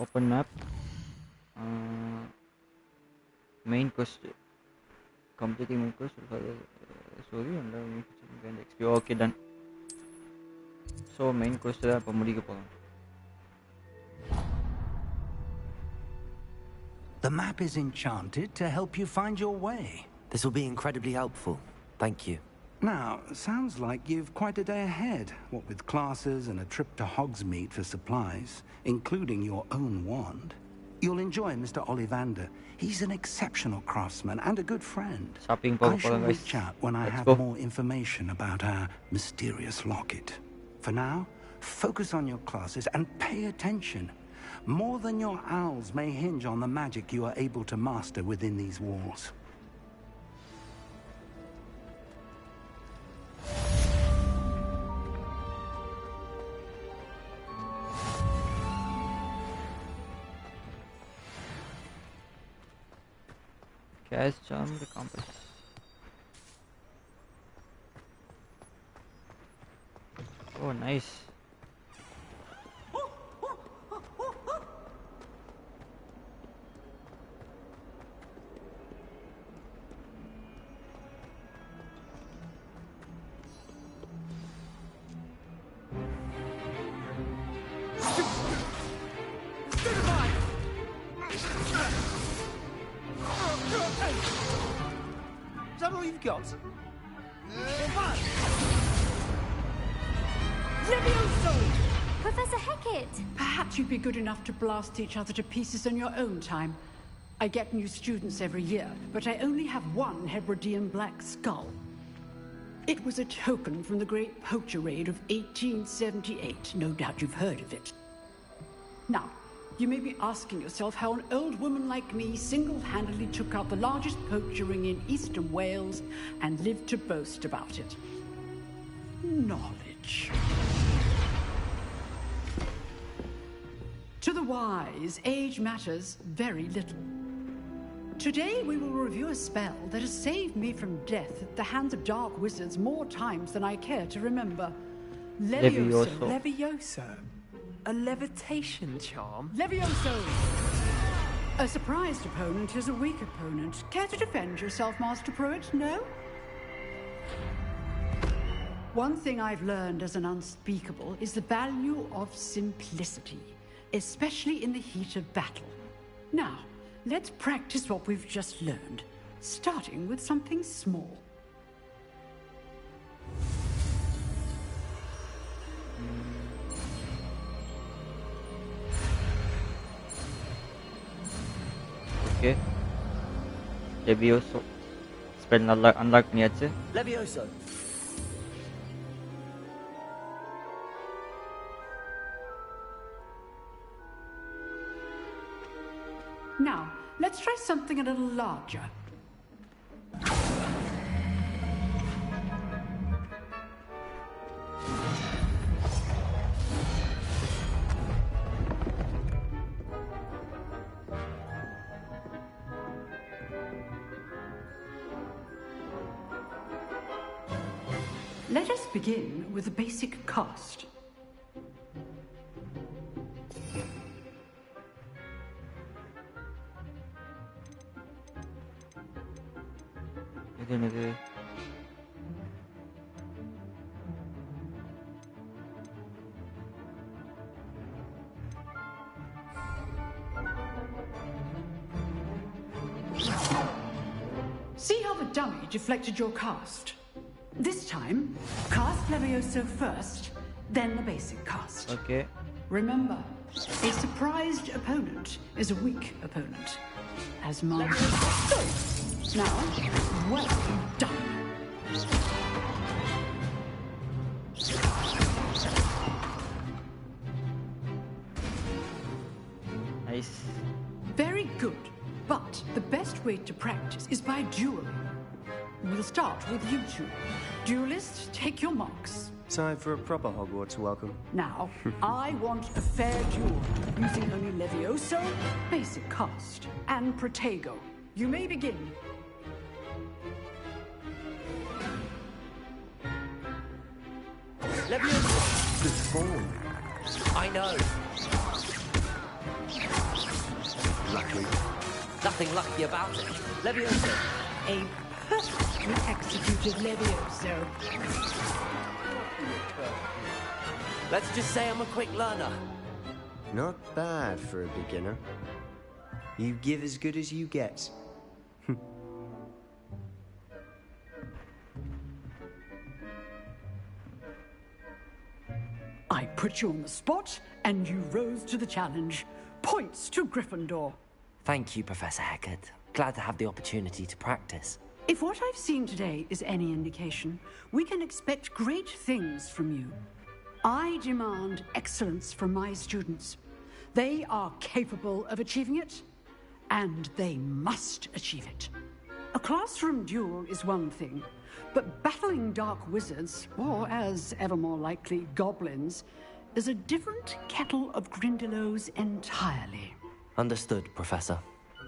Open map. Main quest. Completing main quest will further story and gain XP. Okay, done. So main quest da appo mudikka polam. The map is enchanted to help you find your way. This will be incredibly helpful. Thank you. Now, sounds like you've quite a day ahead, what with classes and a trip to Hogsmeade for supplies, including your own wand. You'll enjoy Mr. Ollivander. He's an exceptional craftsman and a good friend. I shall reach out when I have more information about our mysterious locket. For now, focus on your classes and pay attention. More than your owls may hinge on the magic you are able to master within these walls. Cast charm the compass. Oh, nice. we've got? Levioso! Professor Hecat! Perhaps you'd be good enough to blast each other to pieces on your own time. I get new students every year, but I only have one Hebridean black skull. It was a token from the Great Poacher Raid of 1878. No doubt you've heard of it. Now, you may be asking yourself how an old woman like me single-handedly took out the largest poacher ring in eastern Wales and lived to boast about it. Knowledge. To the wise, age matters very little. Today we will review a spell that has saved me from death at the hands of dark wizards more times than I care to remember. Levioso. Levioso? A levitation charm? Levioso! A surprised opponent is a weak opponent. Care to defend yourself, Master Pruitt? No? One thing I've learned as an unspeakable is the value of simplicity, especially in the heat of battle. Now, let's practice what we've just learned, starting with something small. Okay. Levioso. Spell unlock niyaச்சு. Levioso. Now, let's try something a little larger. Let us begin with the basic cast. என்னது See how the dummy deflected your cast? This time, cast Levioso first, then the basic cast. Okay. Remember, a surprised opponent is a weak opponent. As mine. Now, well done. Nice. Very good. But the best way to practice is by dueling. We'll start with you two. Duelists, take your marks. Time for a proper Hogwarts welcome. Now, I want a fair duel, using only Levioso, basic cast, and Protego. You may begin. Levioso. Good form. I know. Lucky. Nothing lucky about it. Levioso. A perfectly executed Levioso. Let's just say I'm a quick learner. Not bad for a beginner. You give as good as you get. I put you on the spot, and you rose to the challenge. Points to Gryffindor. Thank you, Professor Hecat. Glad to have the opportunity to practice. If what I've seen today is any indication, we can expect great things from you. I demand excellence from my students. They are capable of achieving it, and they must achieve it. A classroom duel is one thing, but battling dark wizards, or as ever more likely, goblins, is a different kettle of Grindylows entirely. Understood, Professor.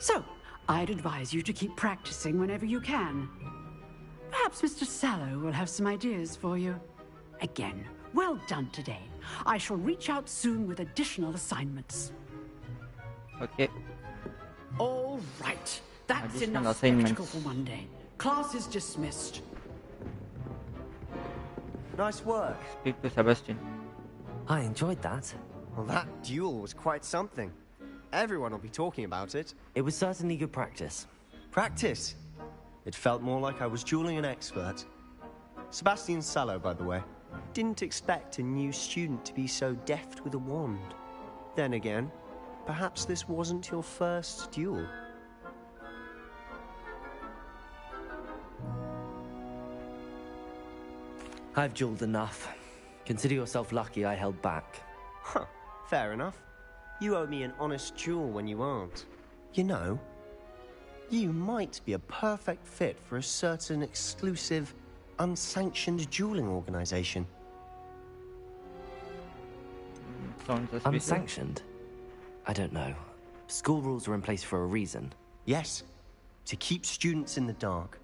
So, I'd advise you to keep practicing whenever you can. Perhaps Mr. Sallow will have some ideas for you. Again, well done today. I shall reach out soon with additional assignments. Okay. All right. That's Additional enough assignments. spectacle for one day. Class is dismissed. Nice work. Speak to Sebastian. I enjoyed that. Well, that duel was quite something. Everyone will be talking about it. It was certainly good practice. Practice? It felt more like I was dueling an expert. Sebastian Sallow, by the way. Didn't expect a new student to be so deft with a wand. Then again, perhaps this wasn't your first duel. I've dueled enough. Consider yourself lucky I held back. Huh, fair enough. You owe me an honest duel when you aren't. You know, you might be a perfect fit for a certain exclusive, unsanctioned dueling organization. Sounds suspicious. Unsanctioned? I don't know. School rules are in place for a reason. Yes, to keep students in the dark.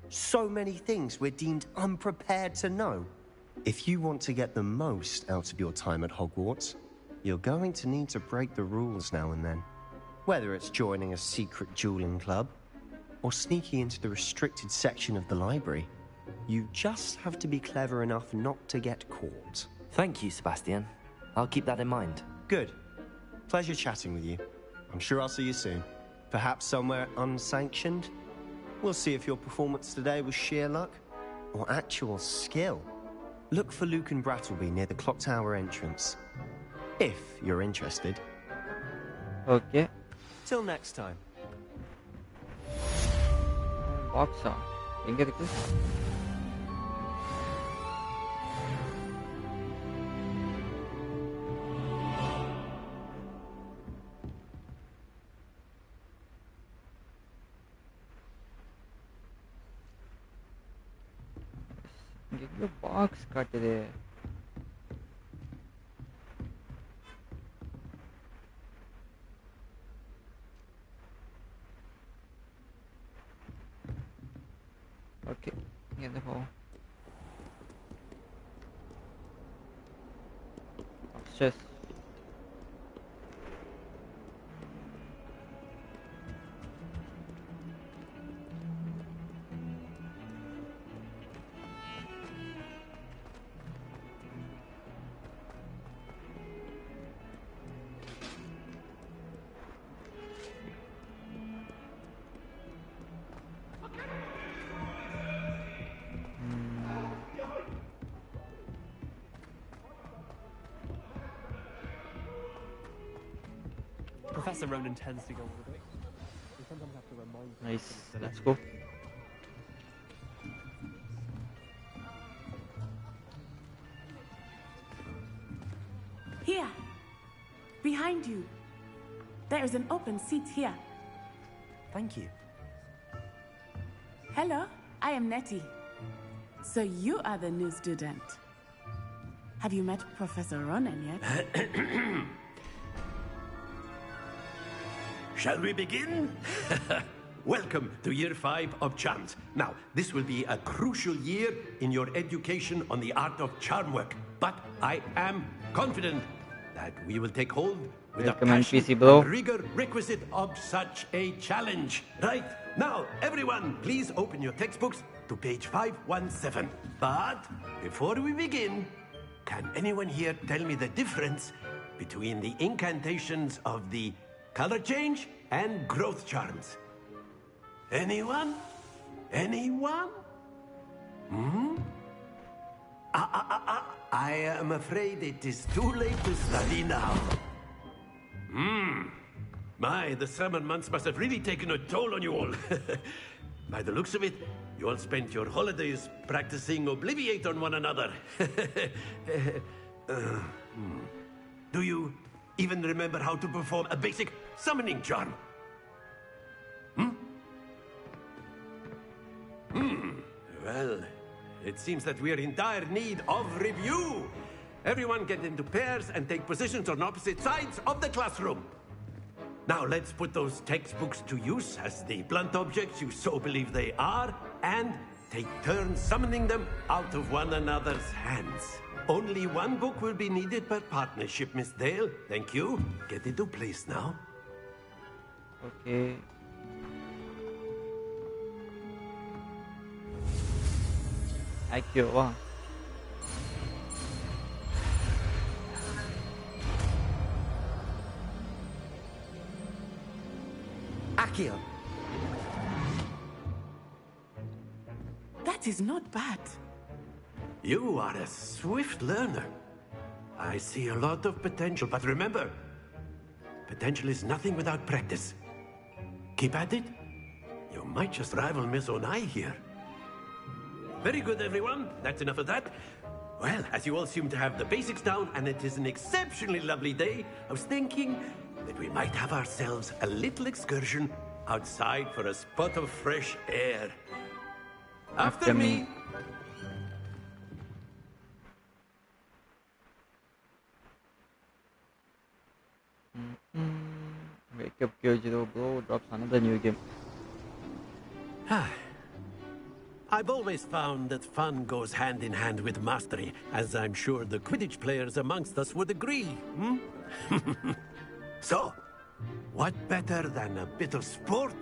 So many things we're deemed unprepared to know. If you want to get the most out of your time at Hogwarts, you're going to need to break the rules now and then. Whether it's joining a secret dueling club, or sneaking into the restricted section of the library, you just have to be clever enough not to get caught. Thank you, Sebastian. I'll keep that in mind. Good. Pleasure chatting with you. I'm sure I'll see you soon. Perhaps somewhere unsanctioned? We'll see if your performance today was sheer luck or actual skill. Look for Luke and Brattleby near the Clock Tower entrance. If you're interested. Okay. Till next time. Boxa. எங்க இருக்கு? இங்க எங்க box காட்டுது? Okay, in the hole. Upstairs. Professor Ronan tends to go with it. We sometimes have to remind him. Nice, let's go. Here, behind you. There is an open seat here. Thank you. Hello, I am Nettie. So you are the new student. Have you met Professor Ronan yet? Shall we begin? Welcome to Year 5 of Charms. Now, this will be a crucial year in your education on the art of charm work. But I am confident that we will take hold with Welcome the on passion PC, bro. and rigor requisite of such a challenge. Right, now, everyone, please open your textbooks to page 517. But before we begin, can anyone here tell me the difference between the incantations of the color change and growth charms? Anyone? Anyone? I am afraid it is too late to study now. My, the summer months must have really taken a toll on you all. By the looks of it, you all spent your holidays practicing Obliviate on one another. Do you even remember how to perform a basic summoning charm? Well, it seems that we are in dire need of review. Everyone get into pairs and take positions on opposite sides of the classroom. Now let's put those textbooks to use as the blunt objects you so believe they are, and take turns summoning them out of one another's hands. Only one book will be needed per partnership, Miss Dale. Thank you. Get into place now. Okay. Accio, wow. Accio. That is not bad. You are a swift learner. I see a lot of potential, but remember, potential is nothing without practice. Keep at it. You might just rival Miss Onai here. Very good, everyone. That's enough of that. Well, as you all seem to have the basics down, and it is an exceptionally lovely day, I was thinking that we might have ourselves a little excursion outside for a spot of fresh air. After me. Wake up, Kyojiro, bro. Drops another new game. I've always found that fun goes hand in hand with mastery, as I'm sure the Quidditch players amongst us would agree, hmm? So, what better than a bit of sport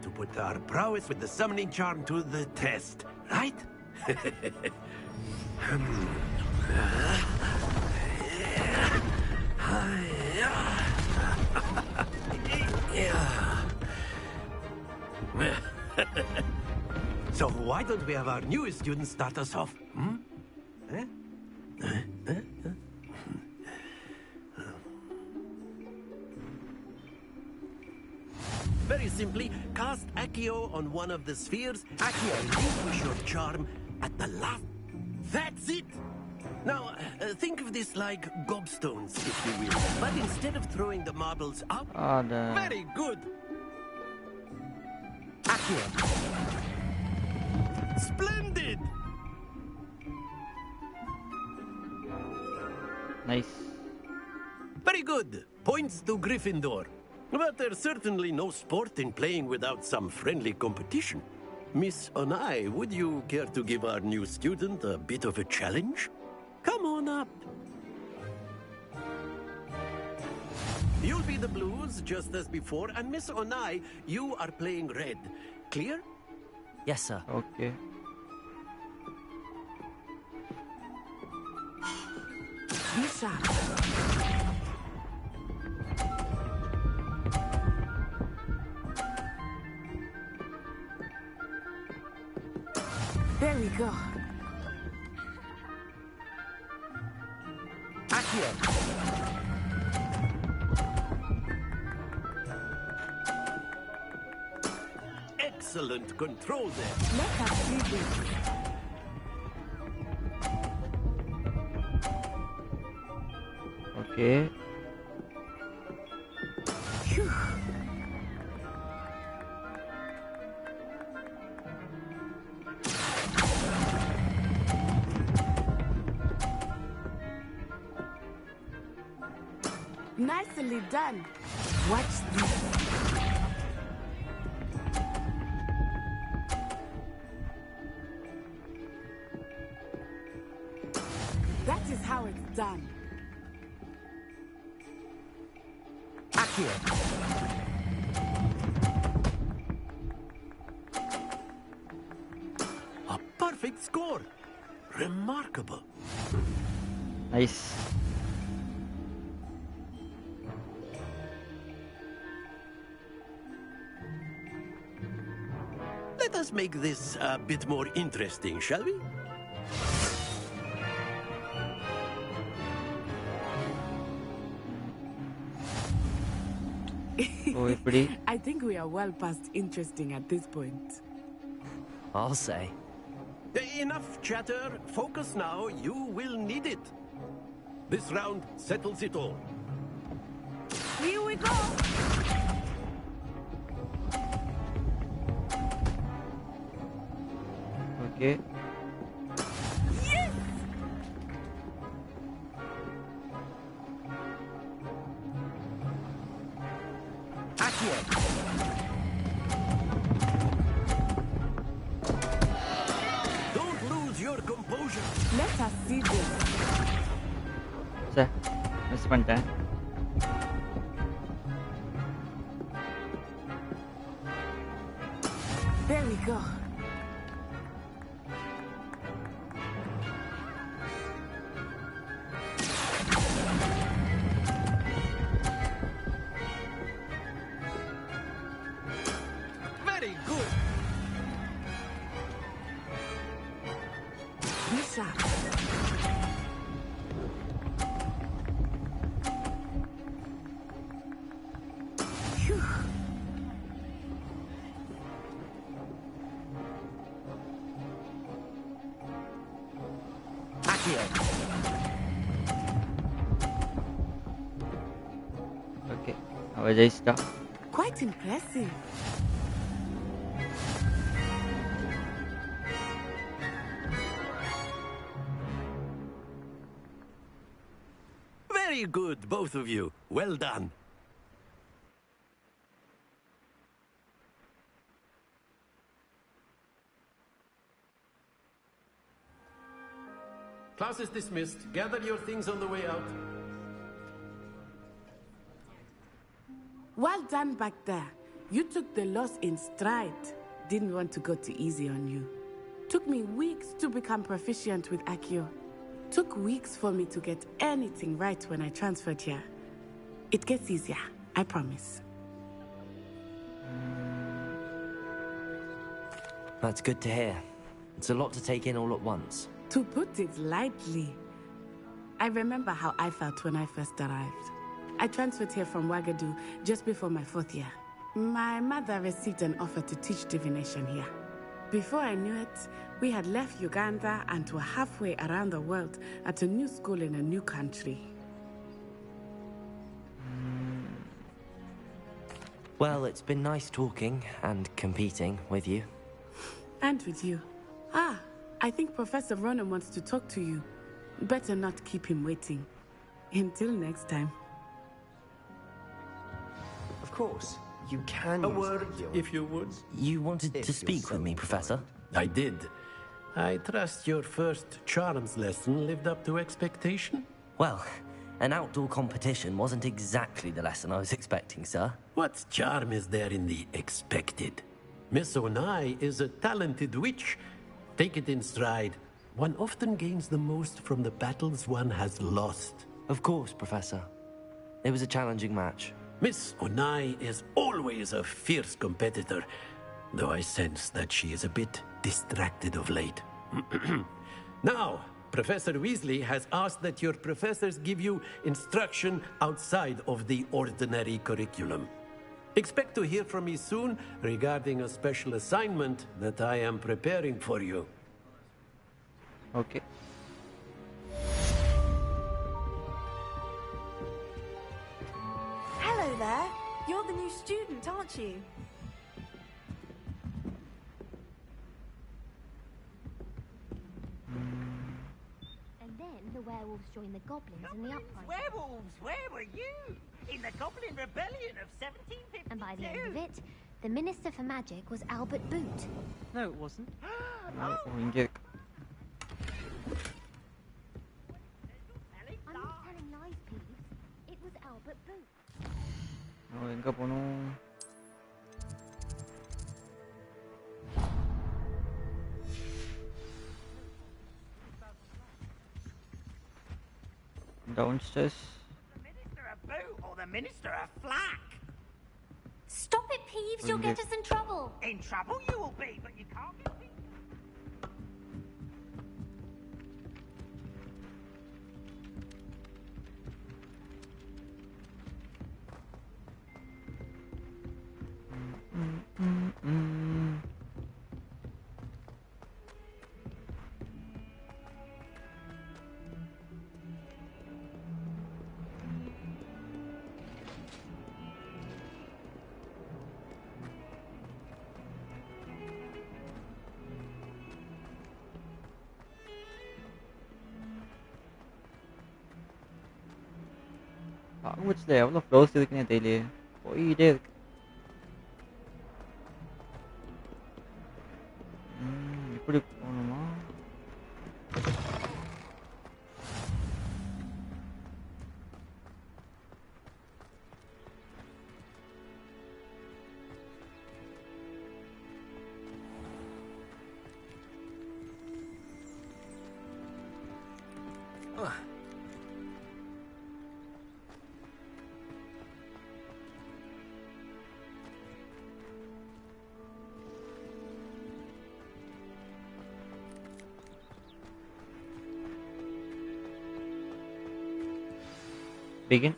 to put our prowess with the summoning charm to the test, right? So why don't we have our newest student start us off? Hmm? Very simply, cast Accio on one of the spheres. Accio, relinquish your charm at the last. That's it! Now, think of this like gobstones, if you will. But instead of throwing the marbles up... Very good! Accio. Splendid! Nice. Very good. Points to Gryffindor. But there's certainly no sport in playing without some friendly competition. Miss Onai, would you care to give our new student a bit of a challenge? Come on up. You'll be the blues, just as before, and Miss Onai, you are playing red. Clear? Yes, sir. Okay. Be sharp. There we go. Accio. Excellent control there. Let us see this. Okay. Phew. Nicely done. Watch this. That is how it's done. Accio. A perfect score. Remarkable. Nice. Let us make this a bit more interesting, shall we? I think we are well past interesting at this point. I'll say. Enough chatter. Focus now. You will need it. This round settles it all. Here we go. Okay. Yes! Accio. Don't lose your composure. Let us see this. Sir, miss பண்ணிட்டேன். There we go. Very good. sharp. Phew. Okay, awal jadi start. Quite impressive. Very good, both of you. Well done. Class is dismissed. Gather your things on the way out. Well done back there. You took the loss in stride. Didn't want to go too easy on you. Took me weeks to become proficient with Accio. Took weeks for me to get anything right when I transferred here. It gets easier, I promise. That's good to hear. It's a lot to take in all at once. To put it lightly, I remember how I felt when I first arrived. I transferred here from Wagadu just before my 4th year. My mother received an offer to teach divination here. Before I knew it, we had left Uganda and were halfway around the world at a new school in a new country. Well, it's been nice talking and competing with you. And with you. Ah, I think Professor Ronan wants to talk to you. Better not keep him waiting. Until next time. Of course, you can. A word, if you would. You wanted to speak with me, Professor? I did. I trust your first charms lesson lived up to expectation? Well, an outdoor competition wasn't exactly the lesson I was expecting, sir. What charm is there in the expected? Miss Onai is a talented witch. Take it in stride. One often gains the most from the battles one has lost. Of course, Professor. It was a challenging match. Miss Onai is always a fierce competitor, though I sense that she is a bit distracted of late. Now, Professor Weasley has asked that your professors give you instruction outside of the ordinary curriculum. Expect to hear from me soon regarding a special assignment that I am preparing for you. Okay. Hello there. You're the new student, aren't you? And then the werewolves joined the goblins in the uprising. Werewolves, where were you? In the Goblin Rebellion of 1752. And by the end of it, the Minister for Magic was Albert Boot. No, it wasn't. Oh, injek. I'm not telling lies, Peeves. It was Albert Boot. Oh, எங்க போணும்? Downstairs. The Minister of Boot or the Minister of Flack? Stop it, Peeves. You'll get us in trouble. In trouble you will be, but you can't get me. Hogwarts ல எவ்வளவு floors இருக்குன்னே தெரியலையே. போயிட்டே இருக்கு. இப்படி போகணுமா? begin.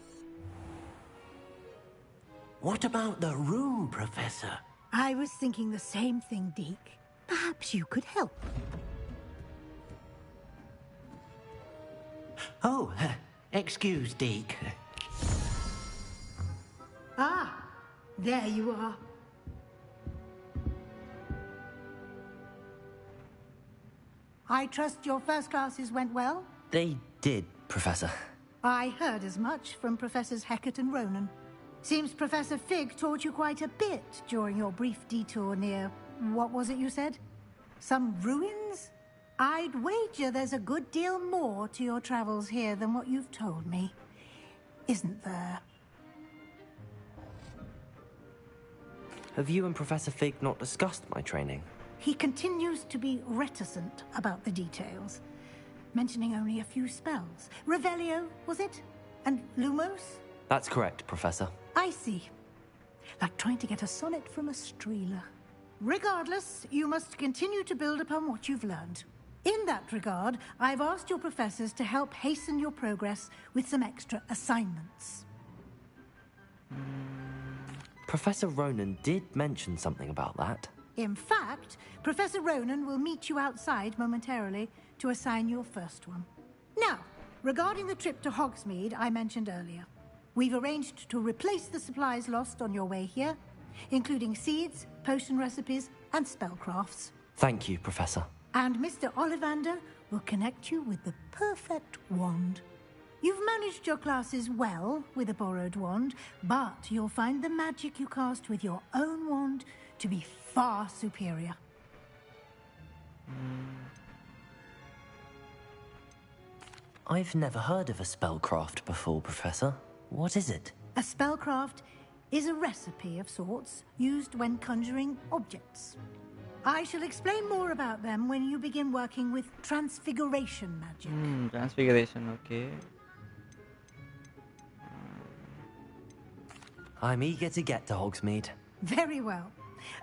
What about the room, Professor? I was thinking the same thing, Deke. Perhaps you could help. Oh, excuse, Deke. Ah, there you are. I trust your first classes went well? They did, Professor. I heard as much from Professors Hecat and Ronan. Seems Professor Fig taught you quite a bit during your brief detour near... what was it you said? Some ruins? I'd wager there's a good deal more to your travels here than what you've told me. Isn't there? Have you and Professor Fig not discussed my training? He continues to be reticent about the details, mentioning only a few spells. Revelio, was it? And Lumos? That's correct, Professor. I see. Like trying to get a sonnet from a streeler. Regardless, you must continue to build upon what you've learned. In that regard, I've asked your professors to help hasten your progress with some extra assignments. Professor Ronan did mention something about that. In fact, Professor Ronan will meet you outside momentarily to assign your first one. Now, regarding the trip to Hogsmeade I mentioned earlier, we've arranged to replace the supplies lost on your way here, including seeds, potion recipes, and spellcrafts. Thank you, Professor. And Mr. Ollivander will connect you with the perfect wand. You've managed your classes well with a borrowed wand, but you'll find the magic you cast with your own wand to be far superior. I've never heard of a spellcraft before, Professor. What is it? A spellcraft is a recipe of sorts used when conjuring objects. I shall explain more about them when you begin working with transfiguration magic. Transfiguration, okay. I'm eager to get to Hogsmeade. Very well.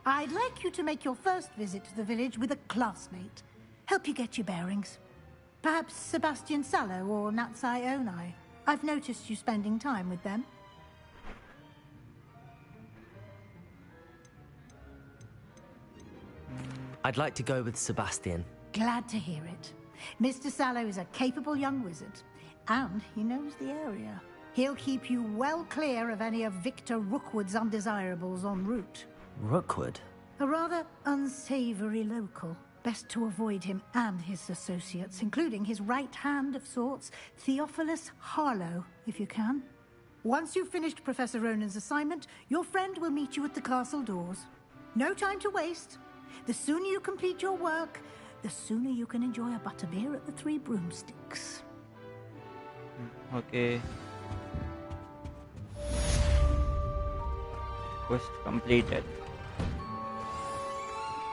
I'd like you to make your first visit to the village with a classmate. Help you get your bearings. Perhaps Sebastian Sallow or Natsai Onai. I've noticed you spending time with them. I'd like to go with Sebastian. Glad to hear it. Mr. Sallow is a capable young wizard, and he knows the area. He'll keep you well clear of any of Victor Rookwood's undesirables en route. Rookwood? A rather unsavory local. Best to avoid him and his associates, including his right hand of sorts, Theophilus Harlow, if you can. Once you've finished Professor Ronan's assignment, your friend will meet you at the castle doors. No time to waste. The sooner you complete your work, the sooner you can enjoy a butterbeer at the Three Broomsticks. Okay. Quest completed.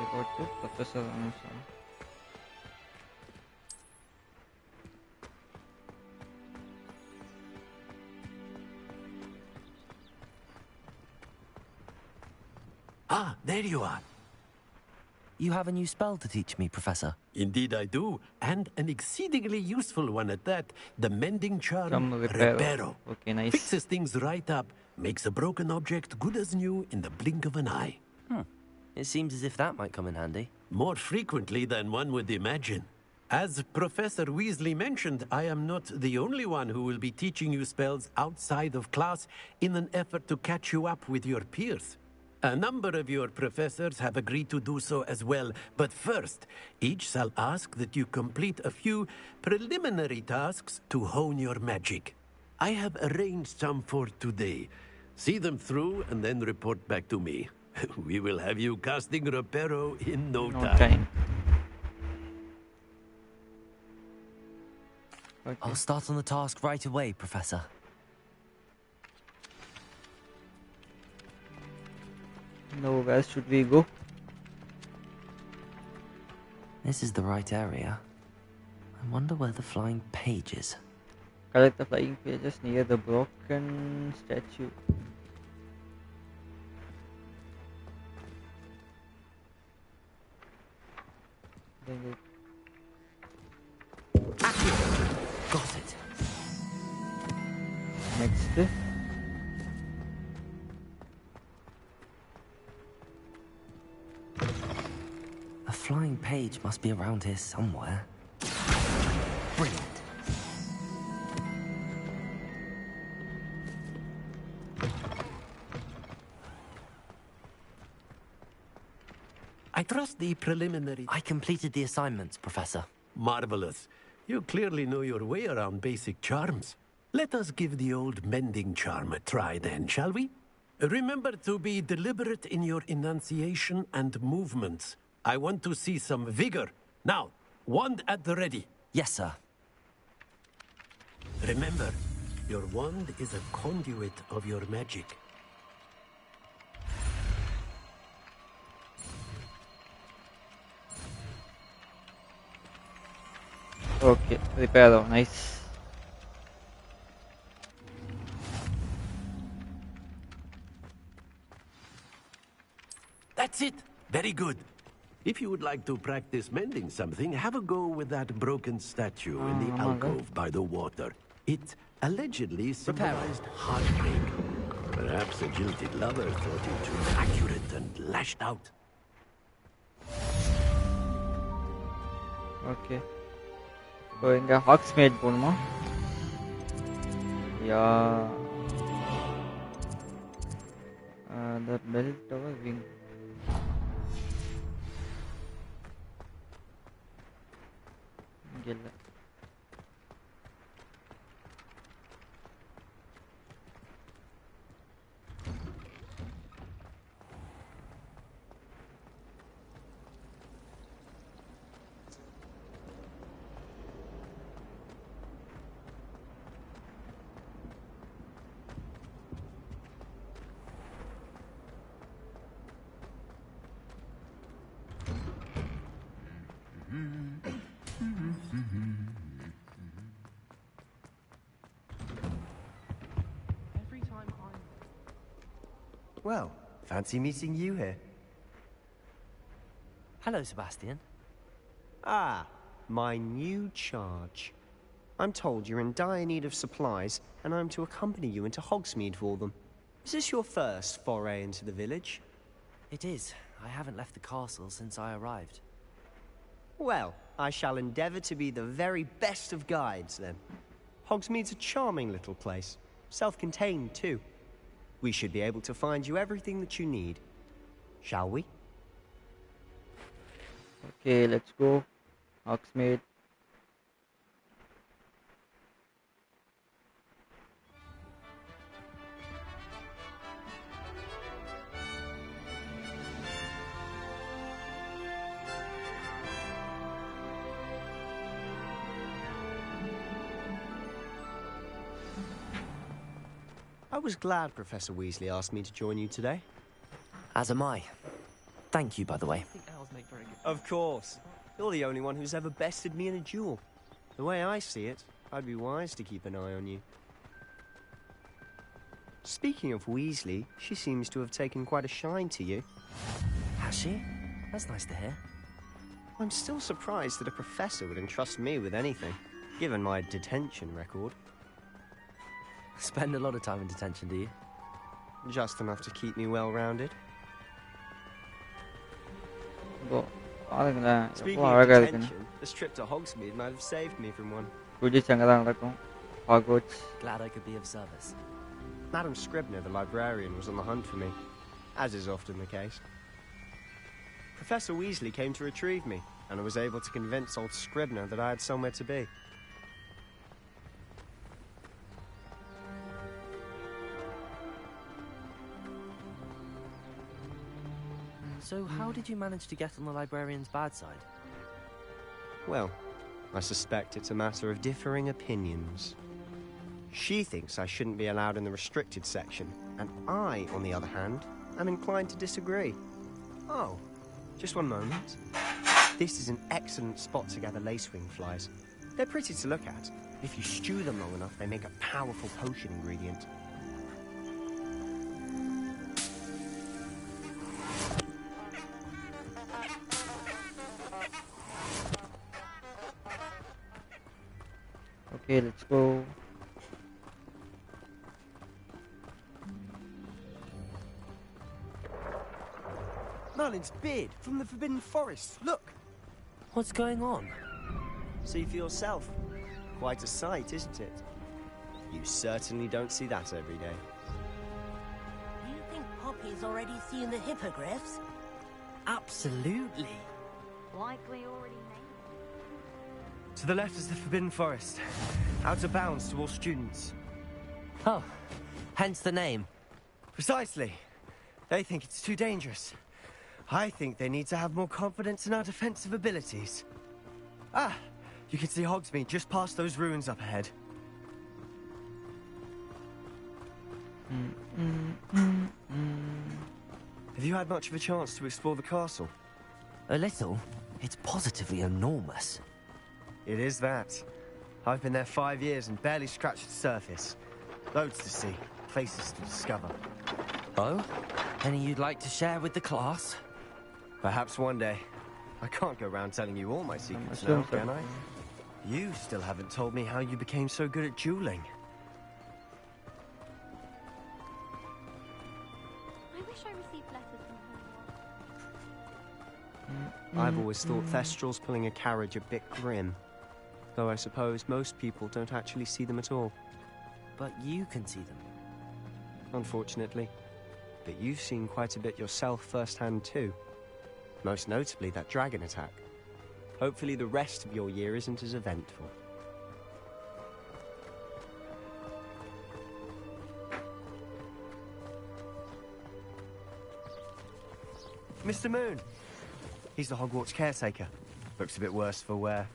I got to Professor Ronan's. Ah, there you are. You have a new spell to teach me, Professor. Indeed I do, and an exceedingly useful one at that. The mending charm, Reparo. Reparo. Okay, nice. Fixes things right up, makes a broken object good as new in the blink of an eye. It seems as if that might come in handy. More frequently than one would imagine. As Professor Weasley mentioned, I am not the only one who will be teaching you spells outside of class in an effort to catch you up with your peers. A number of your professors have agreed to do so as well, but first, each shall ask that you complete a few preliminary tasks to hone your magic. I have arranged some for today. See them through and then report back to me. We will have you casting Reparo in no time. Okay. I'll start on the task right away, Professor. Now, where should we go? This is the right area. I wonder where the flying page is. Collect the flying pages near the broken statue. Then Got it. next A flying page must be around here somewhere. Brilliant. I trust the preliminary... I completed the assignments, Professor. Marvelous. You clearly know your way around basic charms. Let us give the old mending charm a try then, shall we? Remember to be deliberate in your enunciation and movements. I want to see some vigor. Now, wand at the ready. Yes, sir. Remember, your wand is a conduit of your magic. Okay, ripeado, nice. That's it. Very good. If you would like to practice mending something, have a go with that broken statue in the alcove by the water. It allegedly symbolized heartbreak. Perhaps a jilted lover thought it too accurate and lashed out. Okay. இப்போ இங்க ஹாக்ஸ்மேட் போணுமா? Yeah. The bell tower wing. இங்க இல்ல. Well, fancy meeting you here. Hello, Sebastian. Ah, my new charge. I'm told you're in dire need of supplies, and I'm to accompany you into Hogsmeade for them. Is this your first foray into the village? It is. I haven't left the castle since I arrived. Well, I shall endeavour to be the very best of guides, then. Hogsmeade's a charming little place. Self-contained, too. We should be able to find you everything that you need. Shall we? Okay, let's go. Hogsmeade. I was glad Professor Weasley asked me to join you today. As am I. Thank you, by the way. Of course. You're the only one who's ever bested me in a duel. The way I see it, I'd be wise to keep an eye on you. Speaking of Weasley, she seems to have taken quite a shine to you. Has she? That's nice to hear. I'm still surprised that a professor would entrust me with anything, given my detention record. Spend a lot of time in detention, do you? Just enough to keep me well-rounded. Speaking of detention, this trip to Hogsmeade might have saved me from one. Hogwarts. Glad I could be of service. Madam Scribner, the librarian, was on the hunt for me, as is often the case. Professor Weasley came to retrieve me, and I was able to convince old Scribner that I had somewhere to be. So how did you manage to get on the librarian's bad side? Well, I suspect it's a matter of differing opinions. She thinks I shouldn't be allowed in the restricted section, and I, on the other hand, am inclined to disagree. Oh, just one moment. This is an excellent spot to gather lacewing flies. They're pretty to look at. If you stew them long enough, they make a powerful potion ingredient. Okay, let's go. Merlin's beard from the Forbidden Forest. Look. What's going on? See for yourself. Quite a sight, isn't it? You certainly don't see that every day. Do you think Poppy's already seen the hippogriffs? Absolutely. Likely already made. To the left is the Forbidden Forest. Out of bounds to all students. Oh, hence the name. Precisely. They think it's too dangerous. I think they need to have more confidence in our defensive abilities. Ah, you can see Hogsmeade just past those ruins up ahead. Have you had much of a chance to explore the castle? A little. It's positively enormous. It is that. I've been there 5 years and barely scratched the surface. Loads to see, places to discover. Oh? Any you'd like to share with the class? Perhaps one day. I can't go around telling you all my secrets now, can I? You still haven't told me how you became so good at dueling. I wish I received letters from Hogwarts. I've always thought Thestrals pulling a carriage a bit grim. Though I suppose most people don't actually see them at all. But you can see them. Unfortunately. But you've seen quite a bit yourself firsthand too. Most notably that dragon attack. Hopefully the rest of your year isn't as eventful. Mr. Moon! He's the Hogwarts caretaker. Looks a bit worse for wear.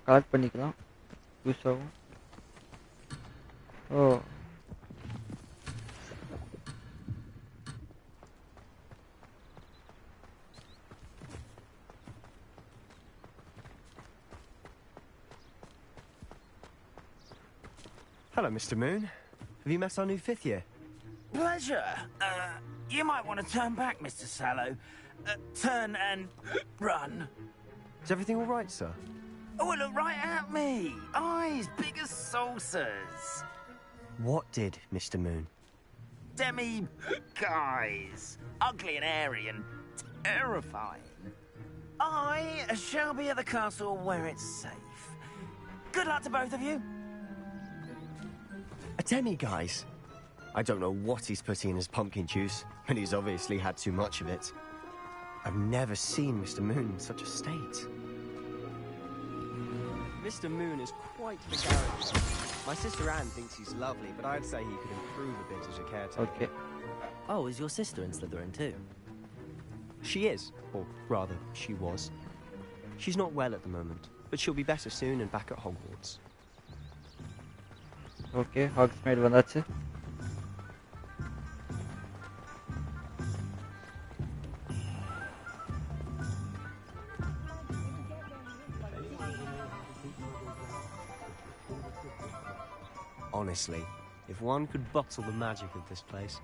Collect பண்ணிக்கலாம் use ஆகும். ஓ Hello, Mr. Moon. Have you met our new 5th year? Pleasure. You might want to turn back, Mr. Sallow. Turn and run. Is everything all right, sir? Oh, look right at me. Eyes big as saucers. What did, Mr. Moon? Guys. Ugly and airy and terrifying. I shall be at the castle where it's safe. Good luck to both of you. A demi-guise? I don't know what he's putting in his pumpkin juice, and he's obviously had too much of it. I've never seen Mr. Moon in such a state. Mr. Moon is quite the character. My sister Anne thinks he's lovely, but I'd say he could improve a bit as a caretaker. Okay. Oh, is your sister in Slytherin too? She is, or rather, she was. She's not well at the moment, but she'll be better soon and back at Hogwarts. Okay, Hogsmeade வந்தாச்சு. Honestly, if one could bottle the magic of this place.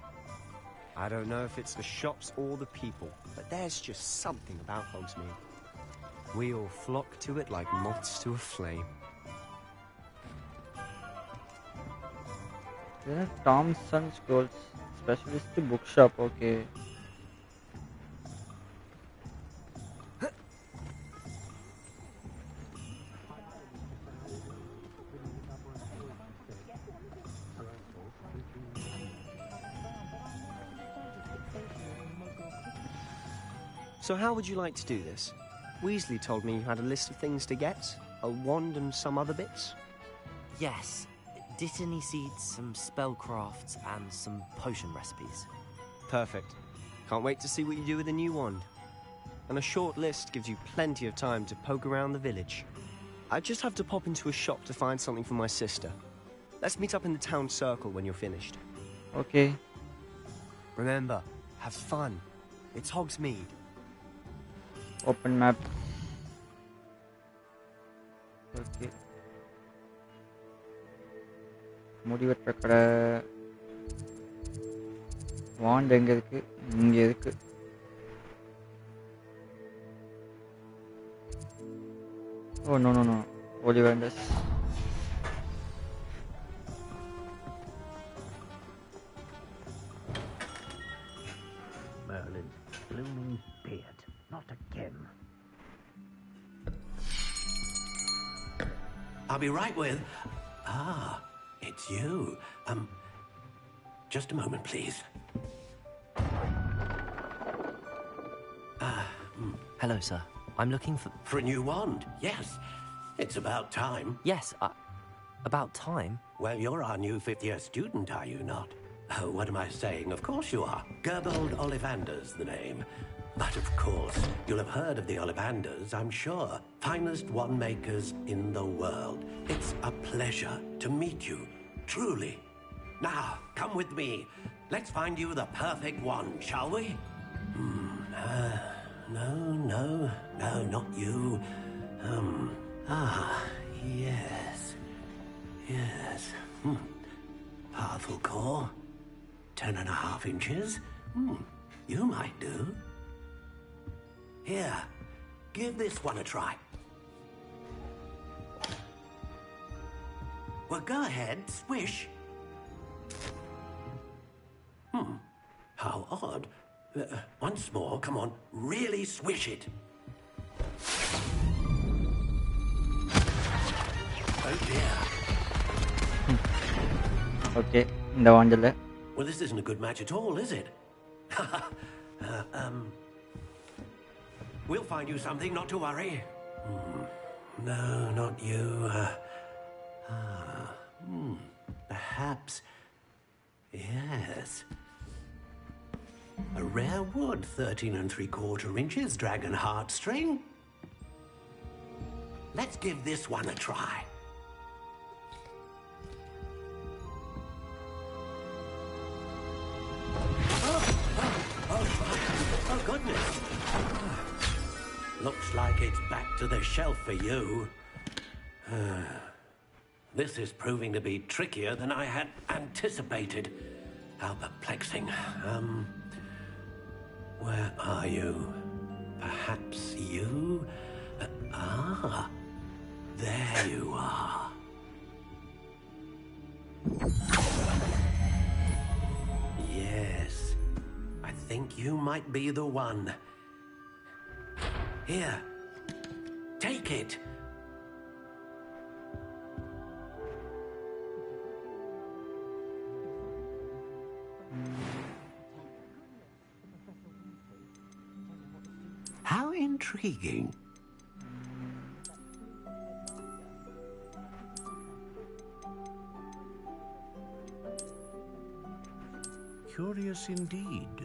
I don't know if it's the shops or the people, but there's just something about Hogsmeade. We all flock to it like moths to a flame. Thompson Scrolls Specialist Bookshop, okay. So how would you like to do this? Weasley told me you had a list of things to get, a wand and some other bits. Yes. Dittany seeds, some spellcrafts, and some potion recipes. Perfect. Can't wait to see what you do with the new wand. And a short list gives you plenty of time to poke around the village. I just have to pop into a shop to find something for my sister. Let's meet up in the town circle when you're finished. Okay. Remember, have fun. It's Hogsmeade. Open map. Okay. முடிவெற்ற கடை want எங்க இருக்கு? இங்க இருக்கு. Oh no. Ollivanders. I'll be right with... Ah, it's you. Just a moment, please. Hello, sir. I'm looking for... For a new wand, yes. It's about time. Yes, about time? Well, you're our new fifth-year student, are you not? Oh, what am I saying? Of course you are. Gerbold Ollivander's the name. But of course, you'll have heard of the Ollivanders, I'm sure. Finest wand makers in the world. It's a pleasure to meet you, truly. Now, come with me. Let's find you the perfect wand, shall we? No, not you. Yes. Yes. Powerful core. 10.5 inches. You might do. Here, give this one a try. Well, go ahead, swish. How odd. Once more, come on, really swish it. Oh dear. Okay, இந்த வாண்டல. Well, this isn't a good match at all, is it? We'll find you something, not to worry. No, not you. Perhaps. Yes. A rare wood, 13 3/4 inches, dragon heartstring. Let's give this one a try. Oh, goodness. Looks like it's back to the shelf for you. This is proving to be trickier than I had anticipated. How perplexing. Where are you? Perhaps you? There you are. Yes, I think you might be the one. Here, take it. How intriguing. Curious indeed.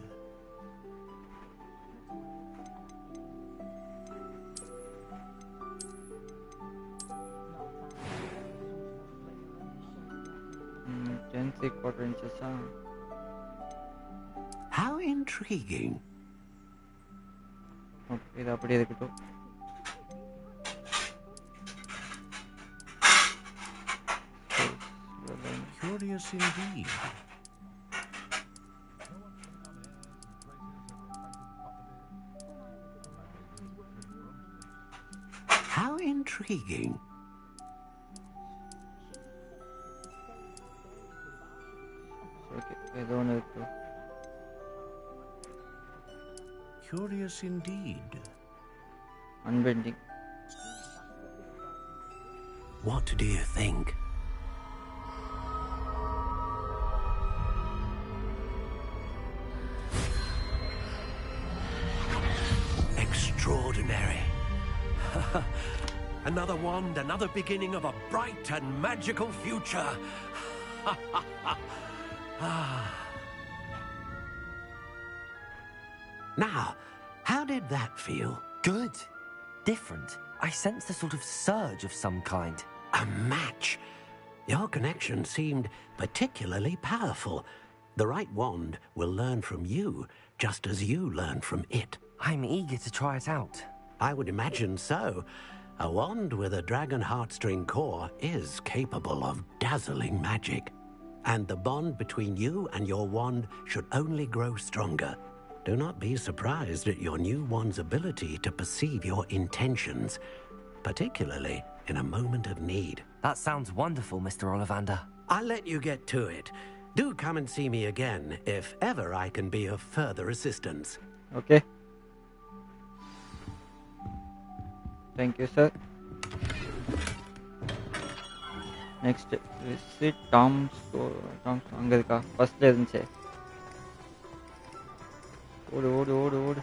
Ten 3/4 inches. How intriguing. Okay, இது அப்படியே இருக்கட்டும். Curious indeed. How intriguing. Okay, ஏதோ ஒன்று இருக்கு. Curious indeed. Unbending. What do you think? Extraordinary. Another wand, another beginning of a bright and magical future. Now, how did that feel? Good. Different. I sensed a sort of surge of some kind. A match. Your connection seemed particularly powerful. The right wand will learn from you, just as you learn from it. I'm eager to try it out. I would imagine so. A wand with a dragon heartstring core is capable of dazzling magic. And the bond between you and your wand should only grow stronger. Do not be surprised at your new wand's ability to perceive your intentions, particularly in a moment of need. That sounds wonderful, Mr. Ollivander. I'll let you get to it. Do come and see me again if ever I can be of further assistance. Okay. Thank you, sir. Next visit Tom's அங்கே இருக்கா? ஃபர்ஸ்ட்ல இருந்துச்சு. ஓடு ஓடு ஓடு ஓடு.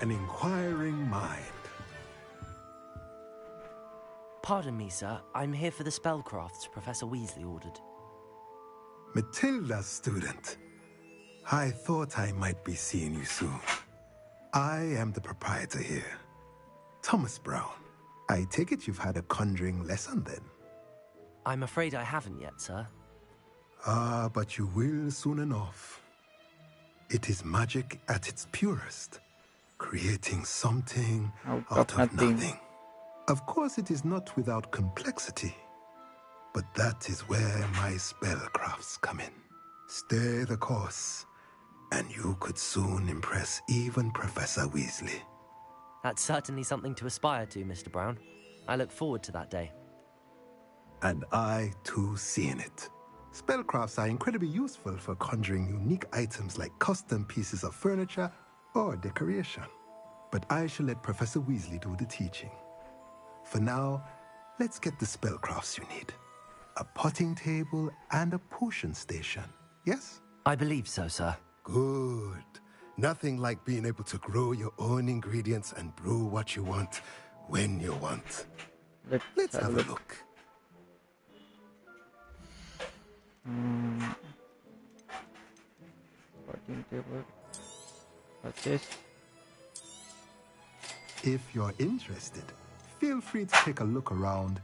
An inquiring mind. Pardon me, sir. I'm here for the spellcrafts Professor Weasley ordered. Matilda, student. I thought I might be seeing you soon. I am the proprietor here, Thomas Brown. I take it you've had a conjuring lesson then? I'm afraid I haven't yet, sir. Ah, but you will soon enough. It is magic at its purest, creating something out of nothing. Of course, it is not without complexity, but that is where my spellcrafts come in. Stay the course, and you could soon impress even Professor Weasley. That's certainly something to aspire to, Mr. Brown. I look forward to that day. And I, too, see in it. Spellcrafts are incredibly useful for conjuring unique items like custom pieces of furniture or decoration. But I shall let Professor Weasley do the teaching. For now, let's get the spellcrafts you need. A potting table and a potion station, yes? I believe so, sir. Good. Nothing like being able to grow your own ingredients and brew what you want when you want. Let's have a look. Potting table. Purchase. If you're interested, feel free to take a look around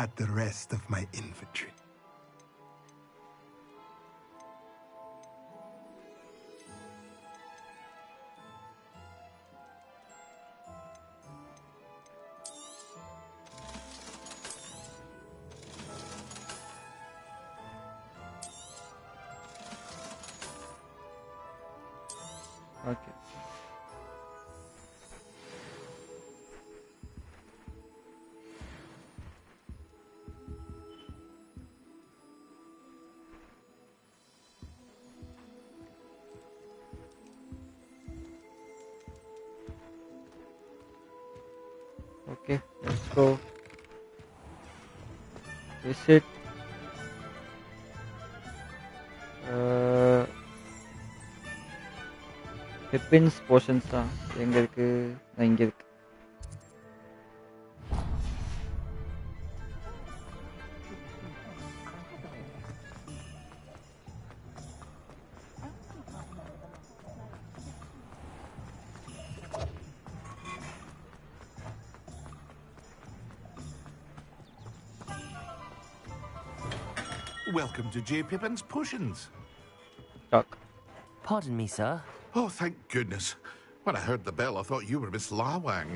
at the rest of my inventory. Okay. Okay, let's go. Visit Pippin's potions தான் எங்க இருக்கு? இங்க இருக்கு. Welcome to J. Pippin's Potions. Doc. Pardon me, sir. Oh, thank goodness. When I heard the bell, I thought you were Miss Lawang.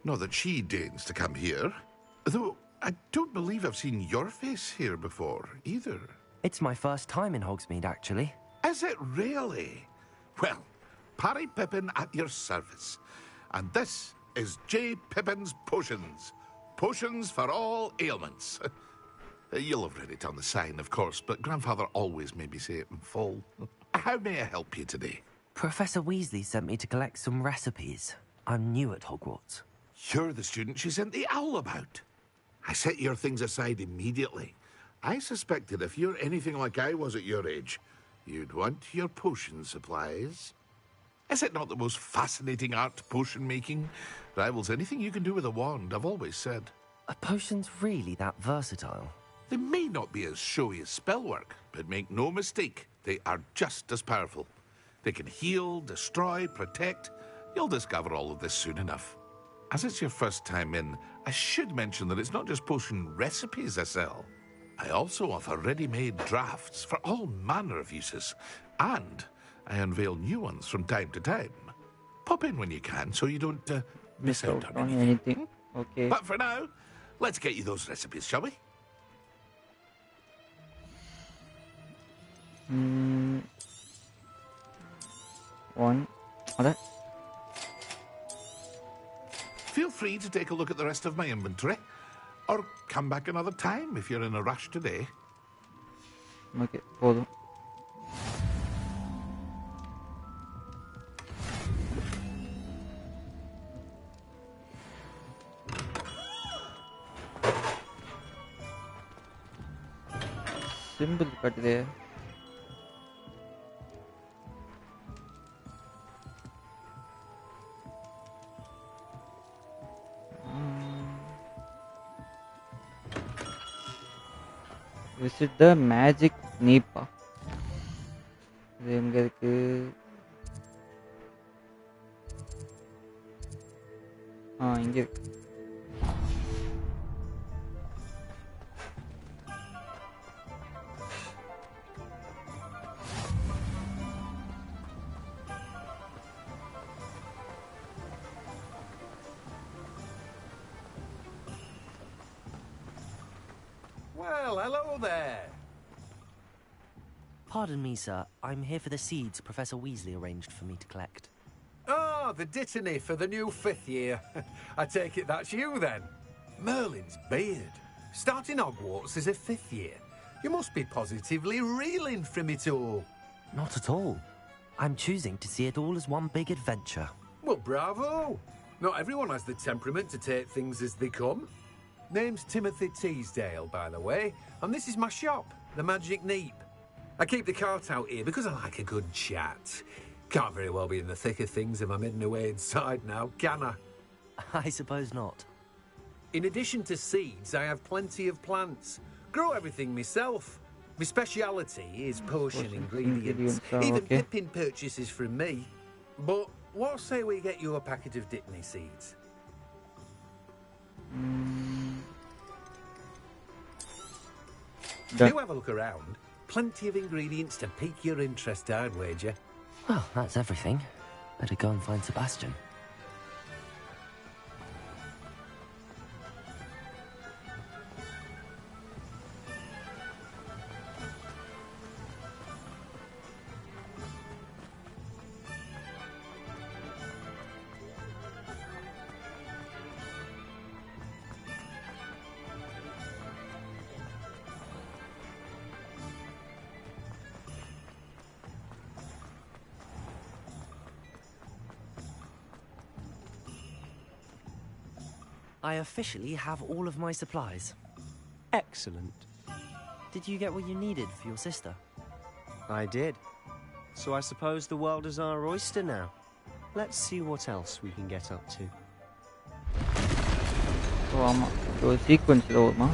Not that she deigns to come here. Though, I don't believe I've seen your face here before, either. It's my first time in Hogsmeade, actually. Is it really? Well, Parry Pippin at your service. And this is J. Pippin's Potions. Potions for all ailments. You'll have read it on the sign, of course, but Grandfather always made me say it in full. How may I help you today? Professor Weasley sent me to collect some recipes. I'm new at Hogwarts. You're the student she sent the owl about. I set your things aside immediately. I suspected if you're anything like I was at your age, you'd want your potion supplies. Is it not the most fascinating art, potion making? Rivals anything you can do with a wand, I've always said. Are potions really that versatile? They may not be as showy as spellwork, but make no mistake, they are just as powerful. They can heal, destroy, protect. You'll discover all of this soon enough. As it's your first time in, I should mention that it's not just potion recipes I sell. I also offer ready-made drafts for all manner of uses, and I unveil new ones from time to time. Pop in when you can so you don't miss out on anything. Okay. But for now, let's get you those recipes, shall we? One. Alright. Feel free to take a look at the rest of my inventory, or come back another time if you're in a rush today. Okay, போதும். symbol காட்டுதே. Visit the magic Nipa. இது எங்க இருக்கு? இங்க இருக்கு. Well, hello there. Pardon me, sir. I'm here for the seeds Professor Weasley arranged for me to collect. Ah, the dittany for the new 5th year. I take it that's you, then. Merlin's beard. Starting Hogwarts as a 5th year. You must be positively reeling from it all. Not at all. I'm choosing to see it all as one big adventure. Well, bravo. Not everyone has the temperament to take things as they come. Name's Timothy Teasdale, by the way, and this is my shop, the Magic Neep. I keep the cart out here because I like a good chat. Can't very well be in the thick of things if I'm hidden away inside now, can I? I suppose not. In addition to seeds, I have plenty of plants. Grow everything myself. My speciality is potion ingredients. Even Pippin purchases from me. But what say we get you a packet of Dittany seeds? Do have a look around. Plenty of ingredients to pique your interest, I'd wager. Well, that's everything. Better go and find Sebastian. I officially have all of my supplies. Excellent. Did you get what you needed for your sister? I did. So I suppose the world is our oyster now. Let's see what else we can get up to. So sequence வருமா?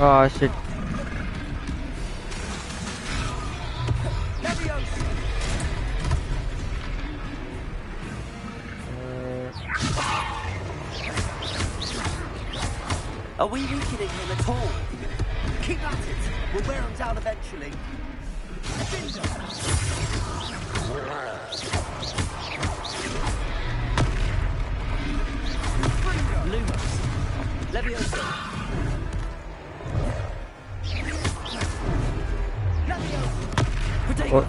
Oh shit. Are we weakening him at all? Keep at it. We'll wear him down eventually. Lumos. Leviosa. Oh.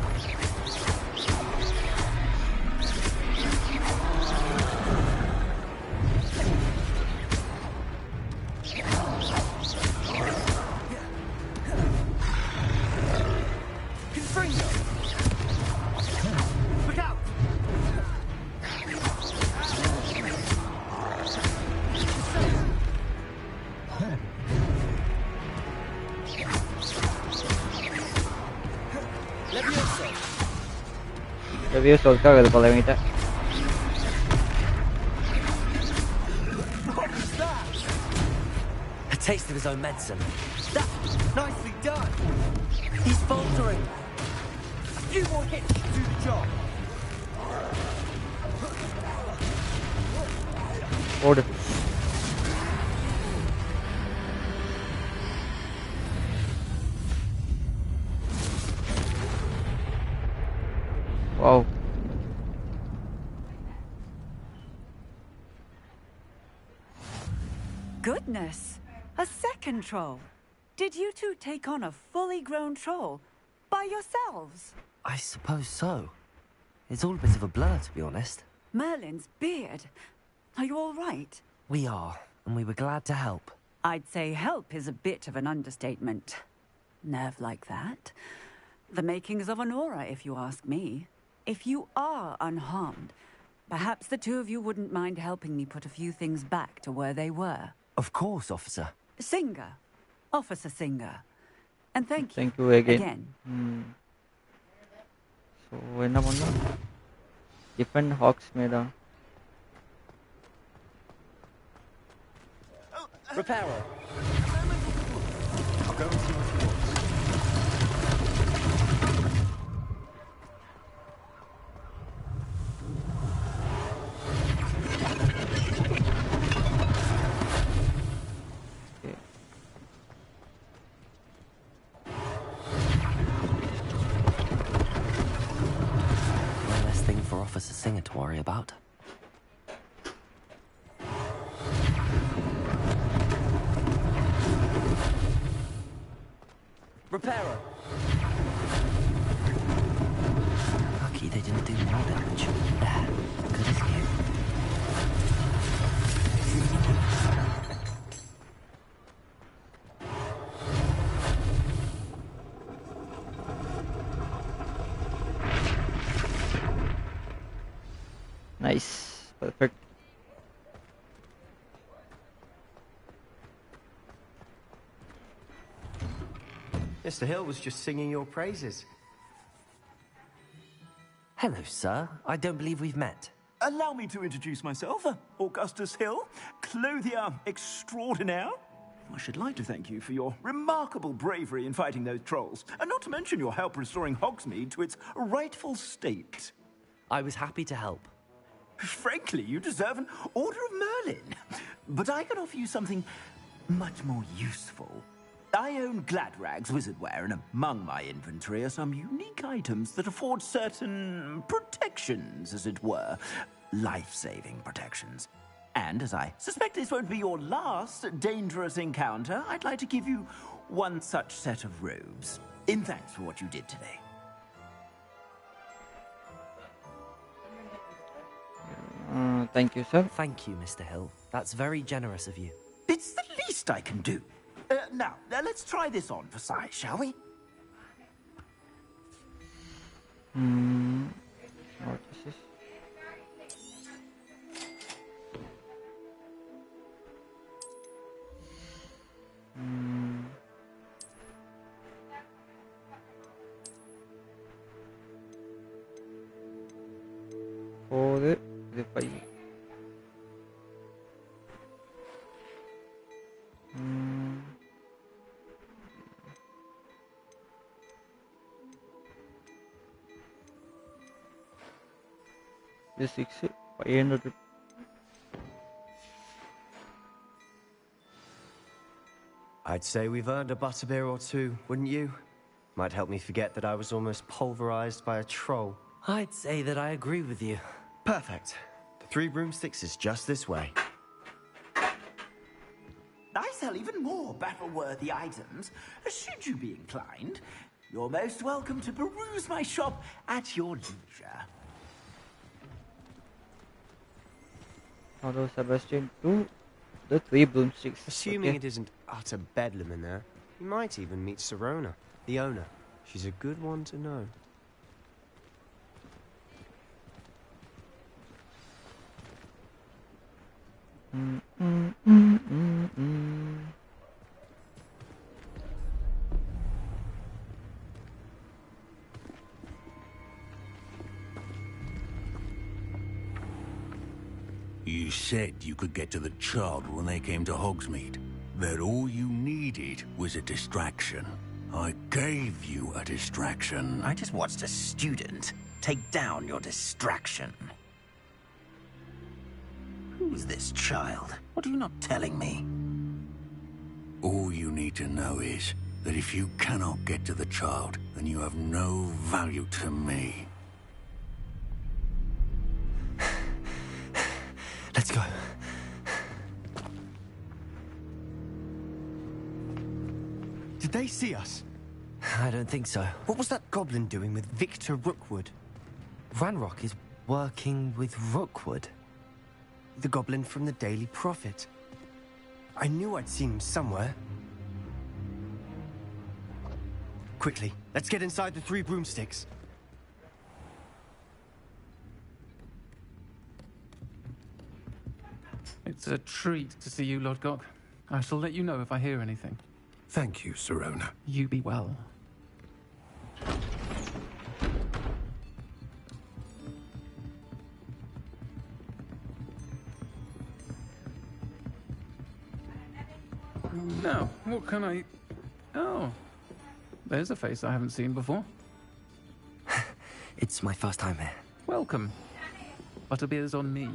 Leviosa caga de polemita. A taste of his own medicine. That's nicely done. He's faltering. A few more hits to do the job. Order. goodness! A second troll. Did you two take on a fully grown troll by yourselves? I suppose so. It's all a bit of a blur, to be honest. Merlin's beard. Are you all right? We are, and we were glad to help. I'd say help is a bit of an understatement. Nerve like that. The makings of an aura, if you ask me. If you are unharmed, perhaps the two of you wouldn't mind helping me put a few things back to where they were. Of course, officer. Singer. Officer Singer. And thank you. Thank you again. So, என்ன பண்ணோம்? Defend Hogsmeade. Reparo. I'll go and see what he wants. One less thing for Officer Singer to worry about. Reparo. Lucky they didn't do more damage. There, good as new. Nice. Perfect. Mr. Hill was just singing your praises. Hello, sir. I don't believe we've met. Allow me to introduce myself, Augustus Hill, clothier extraordinaire. I should like to thank you for your remarkable bravery in fighting those trolls, and not to mention your help restoring Hogsmeade to its rightful state. I was happy to help. Frankly, you deserve an Order of Merlin. But I can offer you something much more useful. I own Gladrag's wizardware, and among my inventory are some unique items that afford certain protections, as it were. Life-saving protections. And as I suspect this won't be your last dangerous encounter, I'd like to give you one such set of robes, in thanks for what you did today. Thank you, sir. Thank you, Mr. Hill. That's very generous of you. It's the least I can do. Now, let's try this on for size, shall we? What is this? For the 5. The 6 500. I'd say we've earned a butterbeer or two, wouldn't you? Might help me forget that I was almost pulverized by a troll. I'd say that I agree with you. Perfect. The 3 broomsticks is just this way. I sell even more battle-worthy items. Should you be inclined, you're most welcome to peruse my shop at your leisure. Although Sebastian to the 3 broomsticks. Assuming it isn't utter bedlam in there, you might even meet Sirona, the owner. She's a good one to know. You said you could get to the child when they came to Hogsmeade. That all you needed was a distraction. I gave you a distraction. I just watched a student take down your distraction. Who's this child? What are you not telling me? All you need to know is that if you cannot get to the child, then you have no value to me. Let's go. Did they see us? I don't think so. What was that goblin doing with Victor Rookwood? Ranrock is working with Rookwood. The goblin from the Daily Prophet. I knew I'd seen him somewhere. Quickly, let's get inside the 3 broomsticks. It's a treat to see you, Lodgok. I shall let you know if I hear anything. Thank you, Sirona. You be well. Now, what can I... Oh, there's a face I haven't seen before. It's my first time here. Welcome. Butterbeer's on me.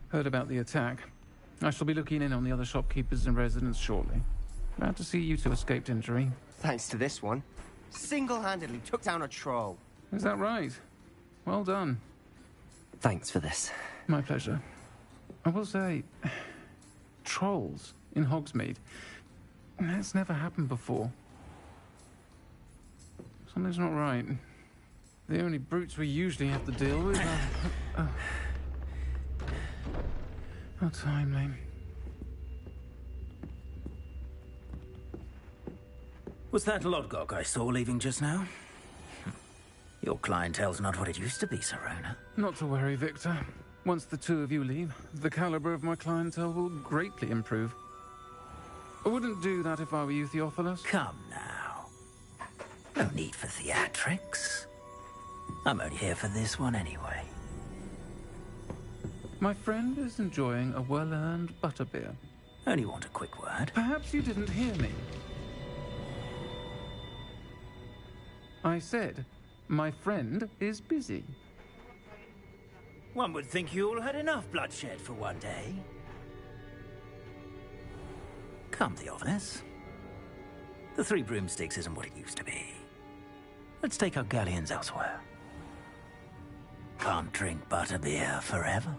Heard about the attack. I shall be looking in on the other shopkeepers and residents shortly. Glad to see you two escaped injury. Thanks to this one. Single-handedly took down a troll. Is that right? Well done. Thanks for this. My pleasure. I will say, trolls in Hogsmeade. That's never happened before. Something's not right. The only brutes we usually have to deal with are... How timely. Was that Lodgok I saw leaving just now? Your clientele's not what it used to be, Sirona. Not to worry, Victor. Once the two of you leave, the caliber of my clientele will greatly improve. I wouldn't do that if I were you, Theophilus. Come now. No need for theatrics. I'm only here for this one anyway. My friend is enjoying a well-earned butterbeer. Only want a quick word. Perhaps you didn't hear me. I said, my friend is busy. One would think you all had enough bloodshed for one day. Come, Theophilus. The 3 broomsticks isn't what it used to be. Let's take our galleons elsewhere. Can't drink butterbeer forever.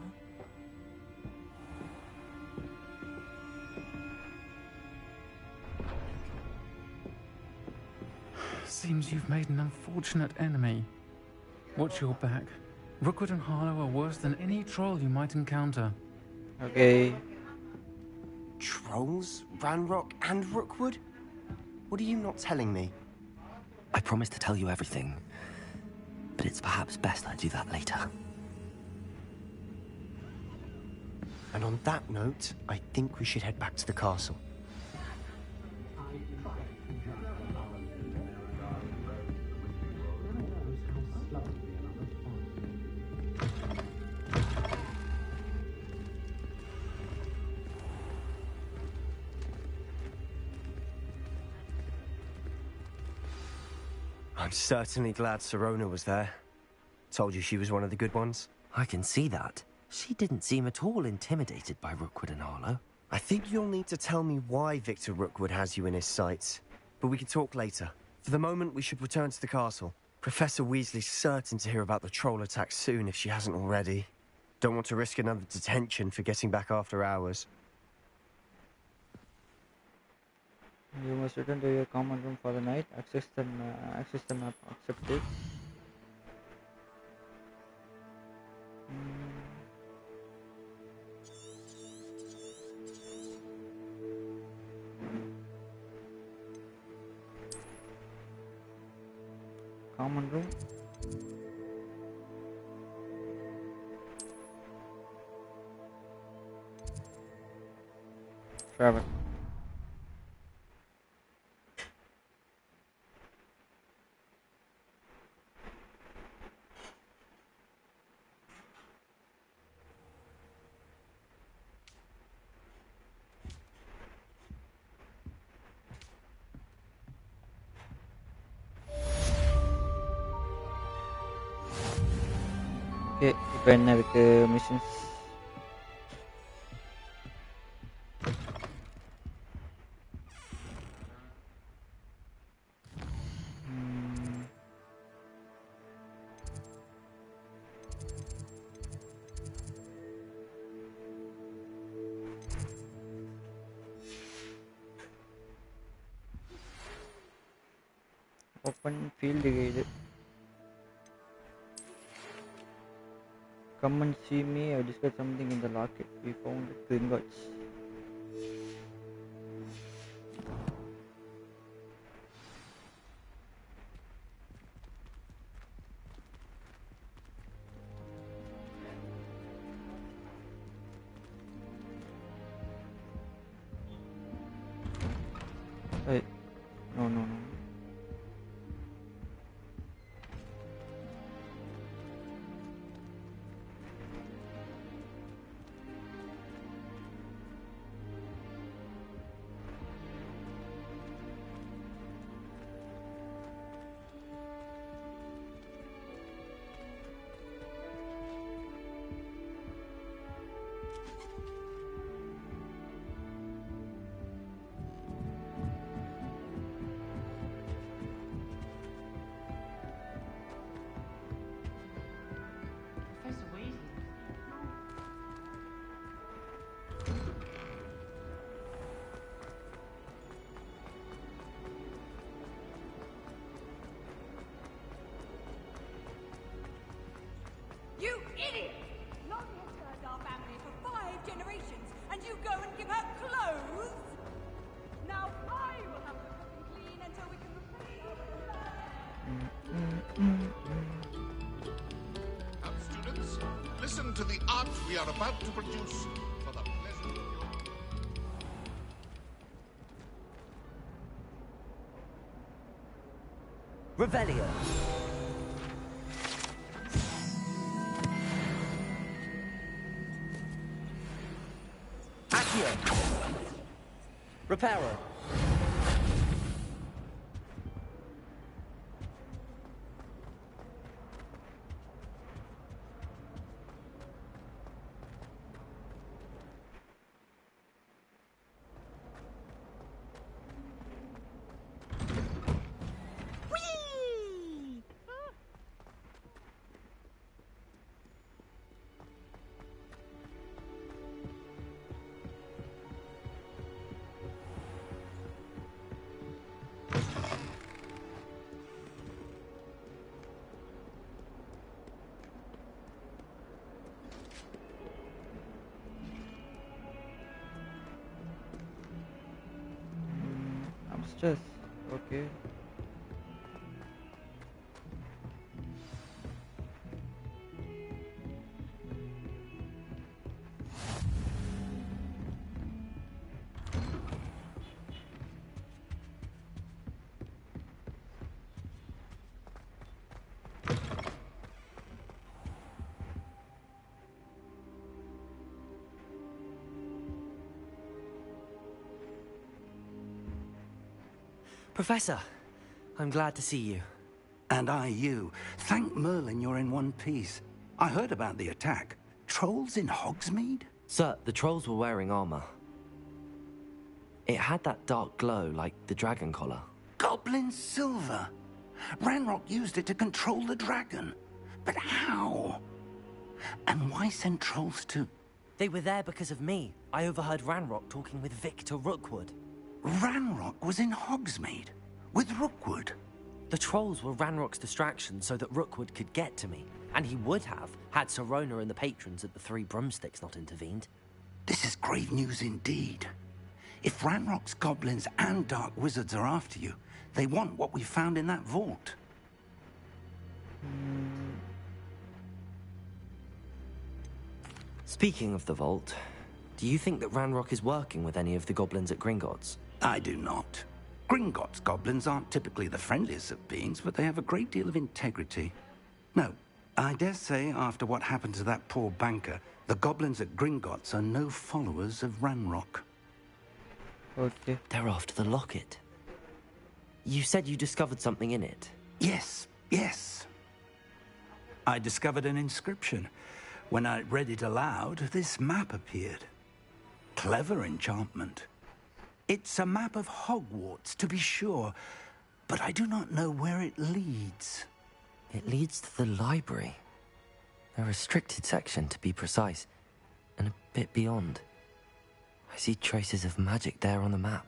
Seems you've made an unfortunate enemy. Watch your back. Rookwood and Harlow are worse than any troll you might encounter. Okay. Trolls? Ranrock and Rookwood? What are you not telling me? I promise to tell you everything, but it's perhaps best I do that later. And on that note, I think we should head back to the castle. I'm certainly glad Sirona was there. Told you she was one of the good ones. I can see that. She didn't seem at all intimidated by Rookwood and Harlow. I think you'll need to tell me why Victor Rookwood has you in his sights. But we can talk later. For the moment, we should return to the castle. Professor Weasley's certain to hear about the troll attack soon if she hasn't already. Don't want to risk another detention for getting back after hours. You must return to your common room for the night. Access the map. Accept it. Common room. Travel. Okay, இப்போ என்ன இருக்கு missions? Open field guide. Come and see me. I discovered something in the locket we found at Gringotts. Hey, no. You idiot! Lonnie has served our family for 5 generations, and you go and give her clothes? Now I will have to cook and clean until we can replace Now, students, listen to the art we are about to produce for the pleasure of your... Revelio. Accio. Reparo. Upstairs. Okay. Professor, I'm glad to see you. And I you. Thank Merlin you're in one piece. I heard about the attack. Trolls in Hogsmeade? Sir, the trolls were wearing armor. It had that dark glow like the dragon collar. Goblin silver. Ranrock used it to control the dragon. But how? And why send trolls to... They were there because of me. I overheard Ranrock talking with Victor Rookwood. Ranrock was in Hogsmeade with Rookwood. The trolls were Ranrock's distraction so that Rookwood could get to me. And he would have, had Sirona and the patrons at the Three Broomsticks not intervened. This is grave news indeed. If Ranrock's goblins and dark wizards are after you, they want what we found in that vault. Speaking of the vault, do you think that Ranrock is working with any of the goblins at Gringotts? I do not. Gringotts goblins aren't typically the friendliest of beings, but they have a great deal of integrity. No, I dare say after what happened to that poor banker, the goblins at Gringotts are no followers of Ranrock. Okay. They're after the locket. You said you discovered something in it. Yes. I discovered an inscription. When I read it aloud, this map appeared. Clever enchantment. It's a map of Hogwarts, to be sure, but I do not know where it leads. It leads to the library. A restricted section, to be precise, and a bit beyond. I see traces of magic there on the map.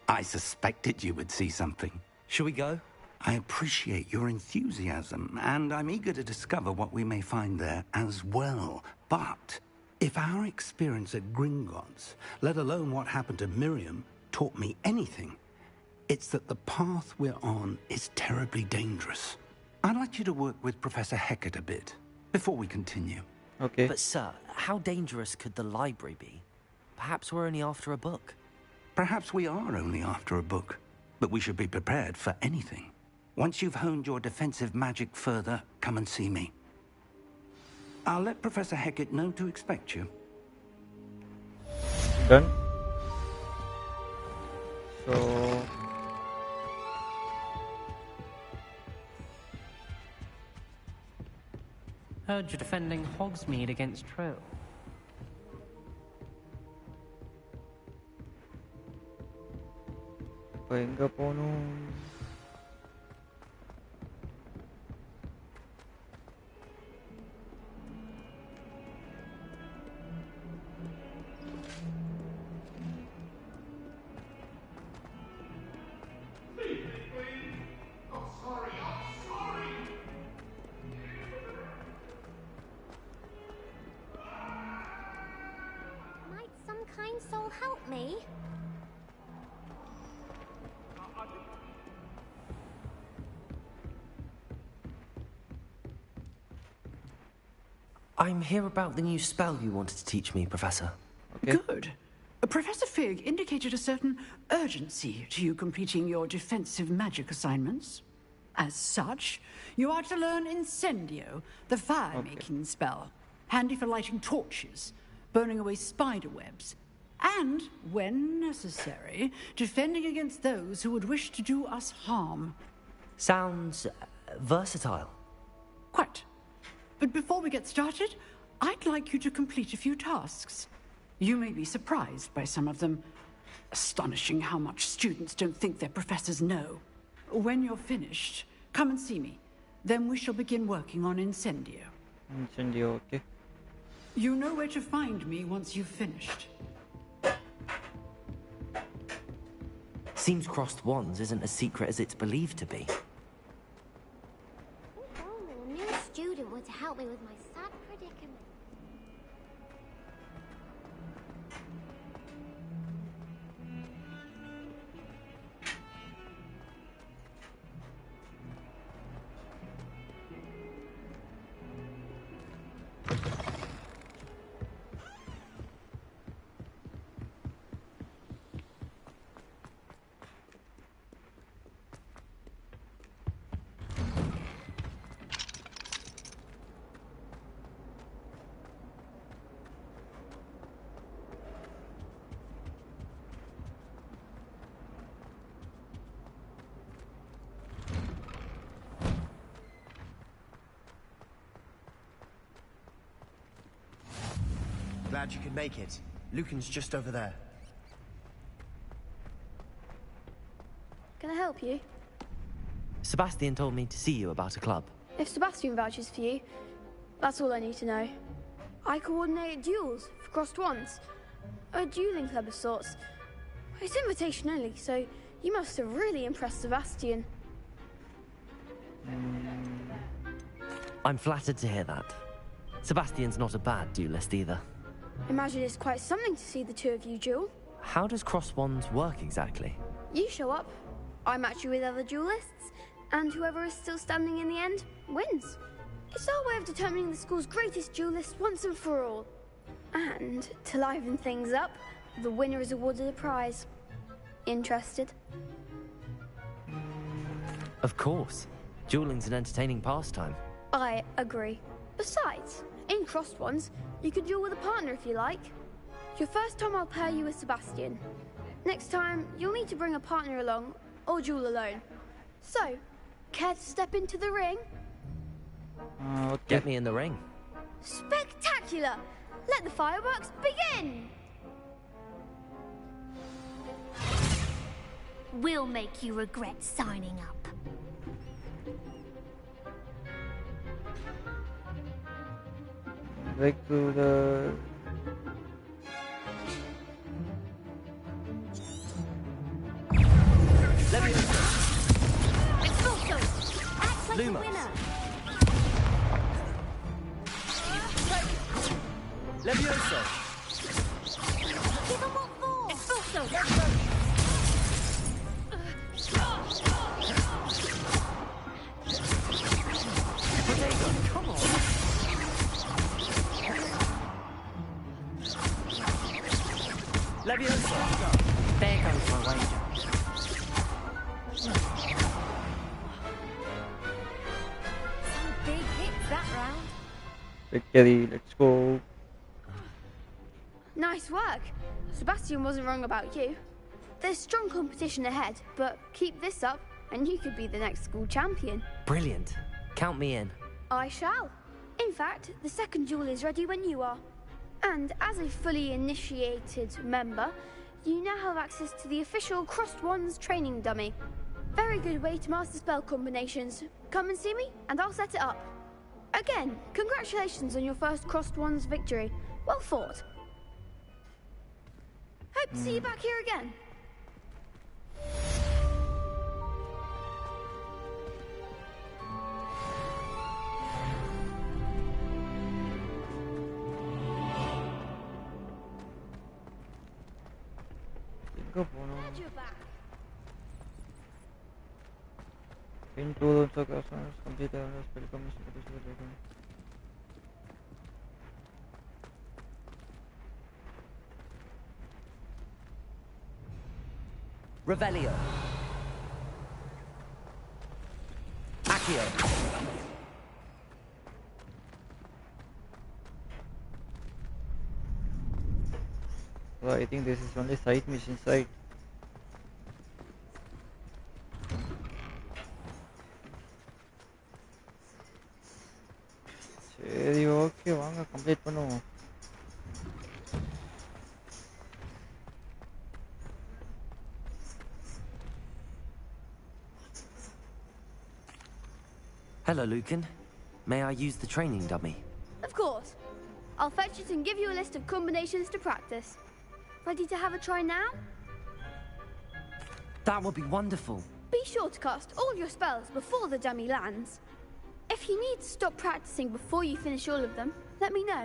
I suspected you would see something. Shall we go? I appreciate your enthusiasm, and I'm eager to discover what we may find there as well. But if our experience at Gringotts, let alone what happened to Miriam, taught me anything, it's that the path we're on is terribly dangerous. I'd like you to work with Professor Hecat a bit before we continue. Okay. But sir, how dangerous could the library be? Perhaps we're only after a book. Perhaps we are only after a book, but we should be prepared for anything. Once you've honed your defensive magic further, come and see me. I'll let Professor Hecat know to expect you. Done. So Heard you're defending Hogsmeade against Trill. இப்போ எங்க போகணும்? Might some kind soul help me? I'm here about the new spell you wanted to teach me, Professor. Good. Professor Fig indicated a certain urgency to you completing your defensive magic assignments. As such, you are to learn Incendio, the fire-making spell, handy for lighting torches, burning away spider webs, and, when necessary, defending against those who would wish to do us harm. Sounds versatile. Quite. But before we get started, I'd like you to complete a few tasks. You may be surprised by some of them. Astonishing how much students don't think their professors know. When you're finished, come and see me. Then we shall begin working on Incendio. Incendio, okay. You know where to find me once you've finished. Seems crossed wands isn't as secret as it's believed to be. If only a new student were to help me with my sad predicament. Glad you could make it. Lucan's just over there. Can I help you? Sebastian told me to see you about a club. If Sebastian vouches for you, that's all I need to know. I coordinate duels for crossed wands. A dueling club of sorts. It's invitation only, so you must have really impressed Sebastian. I'm flattered to hear that. Sebastian's not a bad duelist either. Imagine it's quite something to see the two of you duel. How does cross wands work exactly? You show up, I match you with other duelists, and whoever is still standing in the end wins. It's our way of determining the school's greatest duelist once and for all. And to liven things up, the winner is awarded a prize. Interested? Of course. Dueling's an entertaining pastime. I agree. Besides, in crossed ones, you can duel with a partner if you like. Your first time I'll pair you with Sebastian. Next time, you'll need to bring a partner along, or duel alone. So, care to step into the ring? Okay. Get me in the ring. Spectacular! Let the fireworks begin! We'll make you regret signing up. Back to the... Expulso! There's the Lumos. winner. Levioso. Give them what for? Expulso. Protego, come on. Levioso. There goes my wager. Some big hits that round. Victory, let's go. Nice work. Sebastian wasn't wrong about you. There's strong competition ahead, but keep this up and you could be the next school champion. Brilliant. Count me in. I shall. In fact, the second duel is ready when you are. And as a fully initiated member, you now have access to the official Crossed Wands training dummy. Very good way to master spell combinations. Come and see me, and I'll set it up. Again, congratulations on your first Crossed Wands victory. Well fought. Hope to see you back here again. Glad you're back. In 2 also customers complete the spell combination. Revelio. Accio. So I think this is only side mission side. சரி okay வாங்க complete பண்ணுவோம். Hello, Lucan. May I use the training dummy? Of course. I'll fetch it and give you a list of combinations to practice. Ready to have a try now? That would be wonderful. Be sure to cast all your spells before the dummy lands. If you need to stop practicing before you finish all of them, let me know.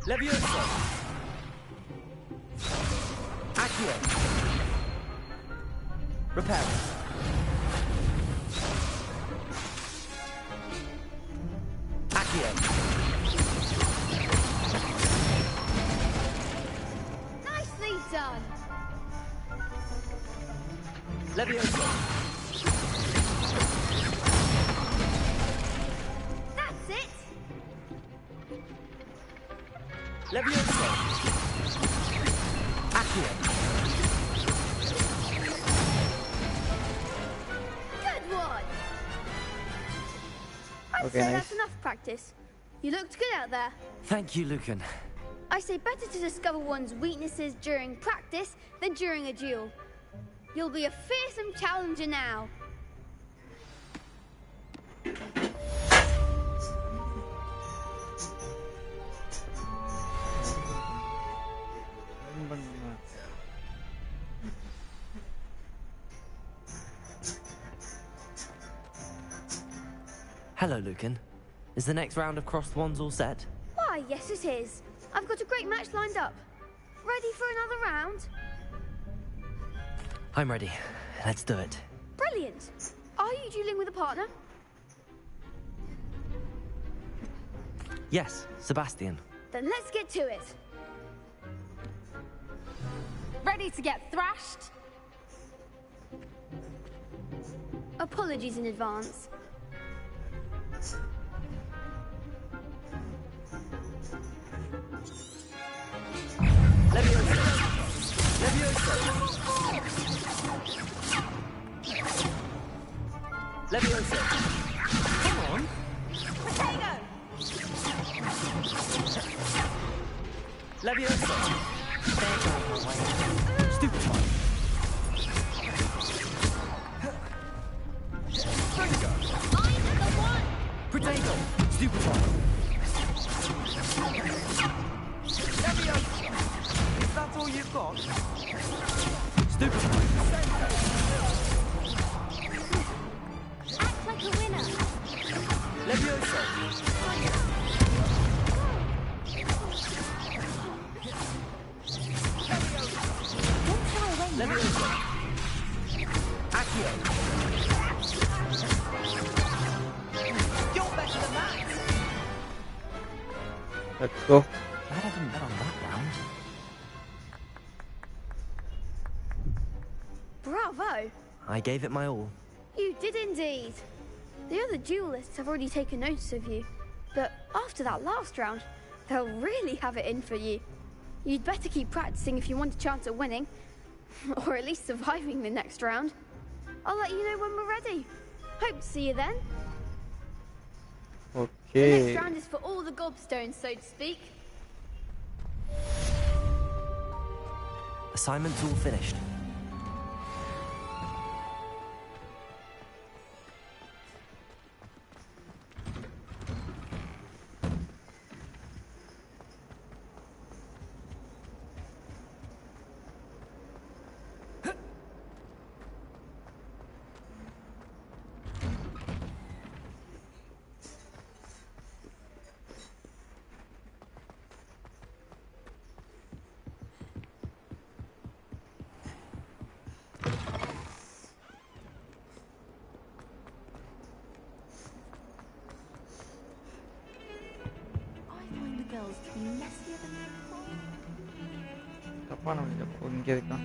Levioso. Accio. Repair. Accio. Nicely done. Levioso. That's it. Levioso. Accio. Good one. I'd Okay, say nice. that's enough practice. You looked good out there. Thank you, Lucan. I say better to discover one's weaknesses during practice than during a duel. You'll be a fearsome challenger now. Hello, Lucan. Is the next round of Crossed Wands all set? Why, yes it is. I've got a great match lined up. Ready for another round? I'm ready. Let's do it. Brilliant. Are you dueling with a partner? Yes, Sebastian. Then let's get to it. Ready to get thrashed? Apologies in advance. Levioso. Levioso. Levioso. Come on. Potato! Levioso. Stupid one. I'm the one! Potato. Stupid one. Is that all you've got? Stupid one. Let's go. Glad I didn't bet on that round. Bravo! I gave it my all. You did indeed. The other duelists have already taken notice of you, but after that last round, they'll really have it in for you. You'd better keep practicing if you want a chance at winning, or at least surviving the next round. I'll let you know when we're ready. Hope to see you then. Okay. The next round is for all the gobstones, so to speak. Assignment's all finished. Kapan oynayacak? Oyun gerek lan.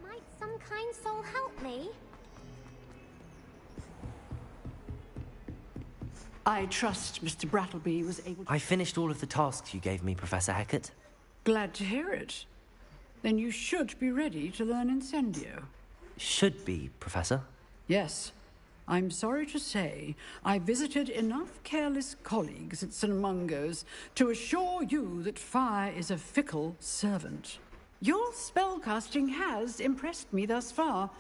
Might some kind soul help me? I trust Mr. Brattleby was able to... I finished all of the tasks you gave me, Professor Hecat. Glad to hear it. Then you should be ready to learn Incendio. Should be, Professor. Yes. I'm sorry to say, I visited enough careless colleagues at St. Mungo's to assure you that fire is a fickle servant. Your spellcasting has impressed me thus far,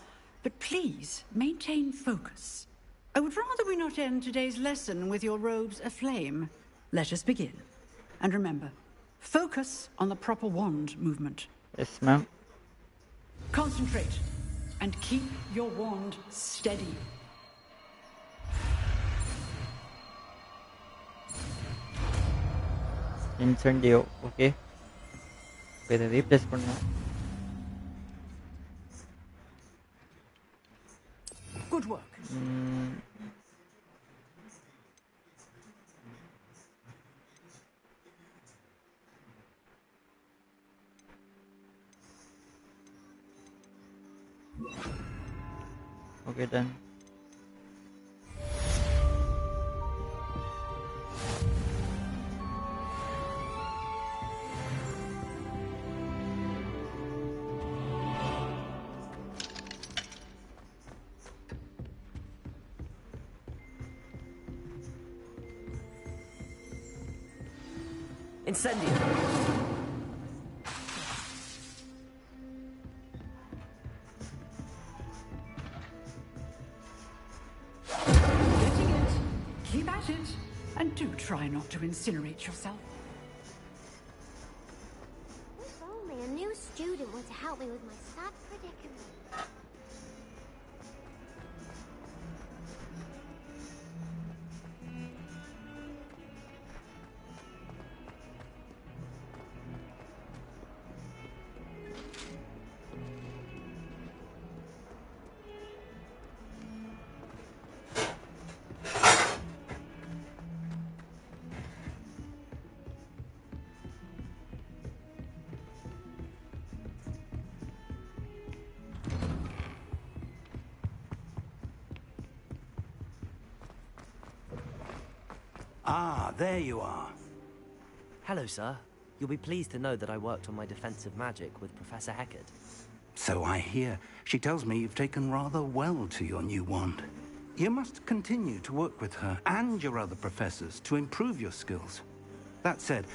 but please maintain focus. I would rather we not end today's lesson with your robes aflame. Let us begin. And remember, focus on the proper wand movement. Yes, ma'am. Concentrate and keep your wand steady. Incendio, okay. இப்போ இதை replace பண்ணோம். Good work. Okay, done. Incendio! Getting it. Keep at it. And do try not to incinerate yourself. If only a new student were to help me with my sad predicament. Ah, there you are. Hello, sir. You'll be pleased to know that I worked on my defensive magic with Professor Hecat. So I hear. She tells me you've taken rather well to your new wand. You must continue to work with her and your other professors to improve your skills. That said,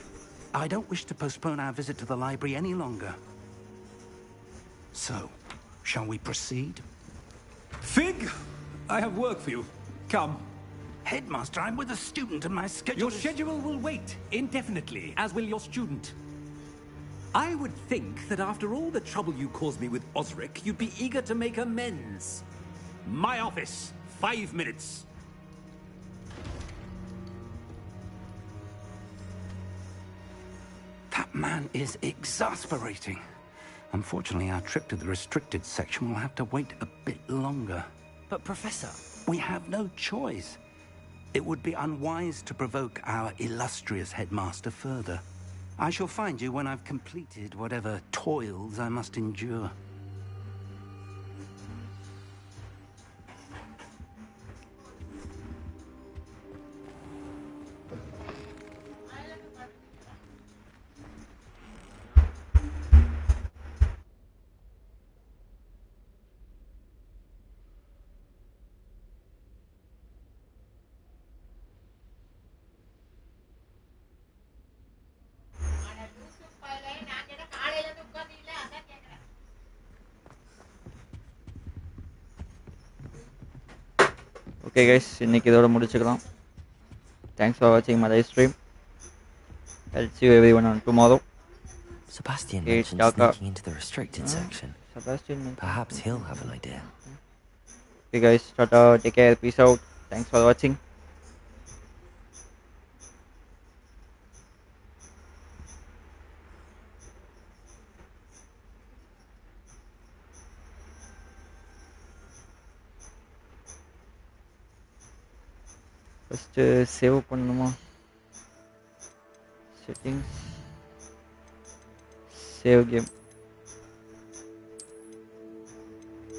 I don't wish to postpone our visit to the library any longer. So, shall we proceed? Fig, I have work for you. Come. Headmaster, I'm with a student and my schedule Your schedule will wait indefinitely, as will your student. I would think that after all the trouble you caused me with Osric, you'd be eager to make amends. My office, 5 minutes. That man is exasperating. Unfortunately, our trip to the restricted section will have to wait a bit longer. But, Professor... We have no choice. It would be unwise to provoke our illustrious headmaster further. I shall find you when I've completed whatever toils I must endure. Okay guys, இன்னைக்கு இதோட முடிச்சுக்கலாம். Thanks for watching my live stream. I'll see you everyone on tomorrow. Sebastian Okay, mentioned sneaking into the restricted section. Sebastian Perhaps he'll have an idea. Okay guys, tata, take care, peace out. Thanks for watching. First save பண்ணணுமா? Settings, save game.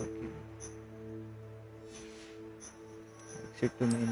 Okay. Exit to main.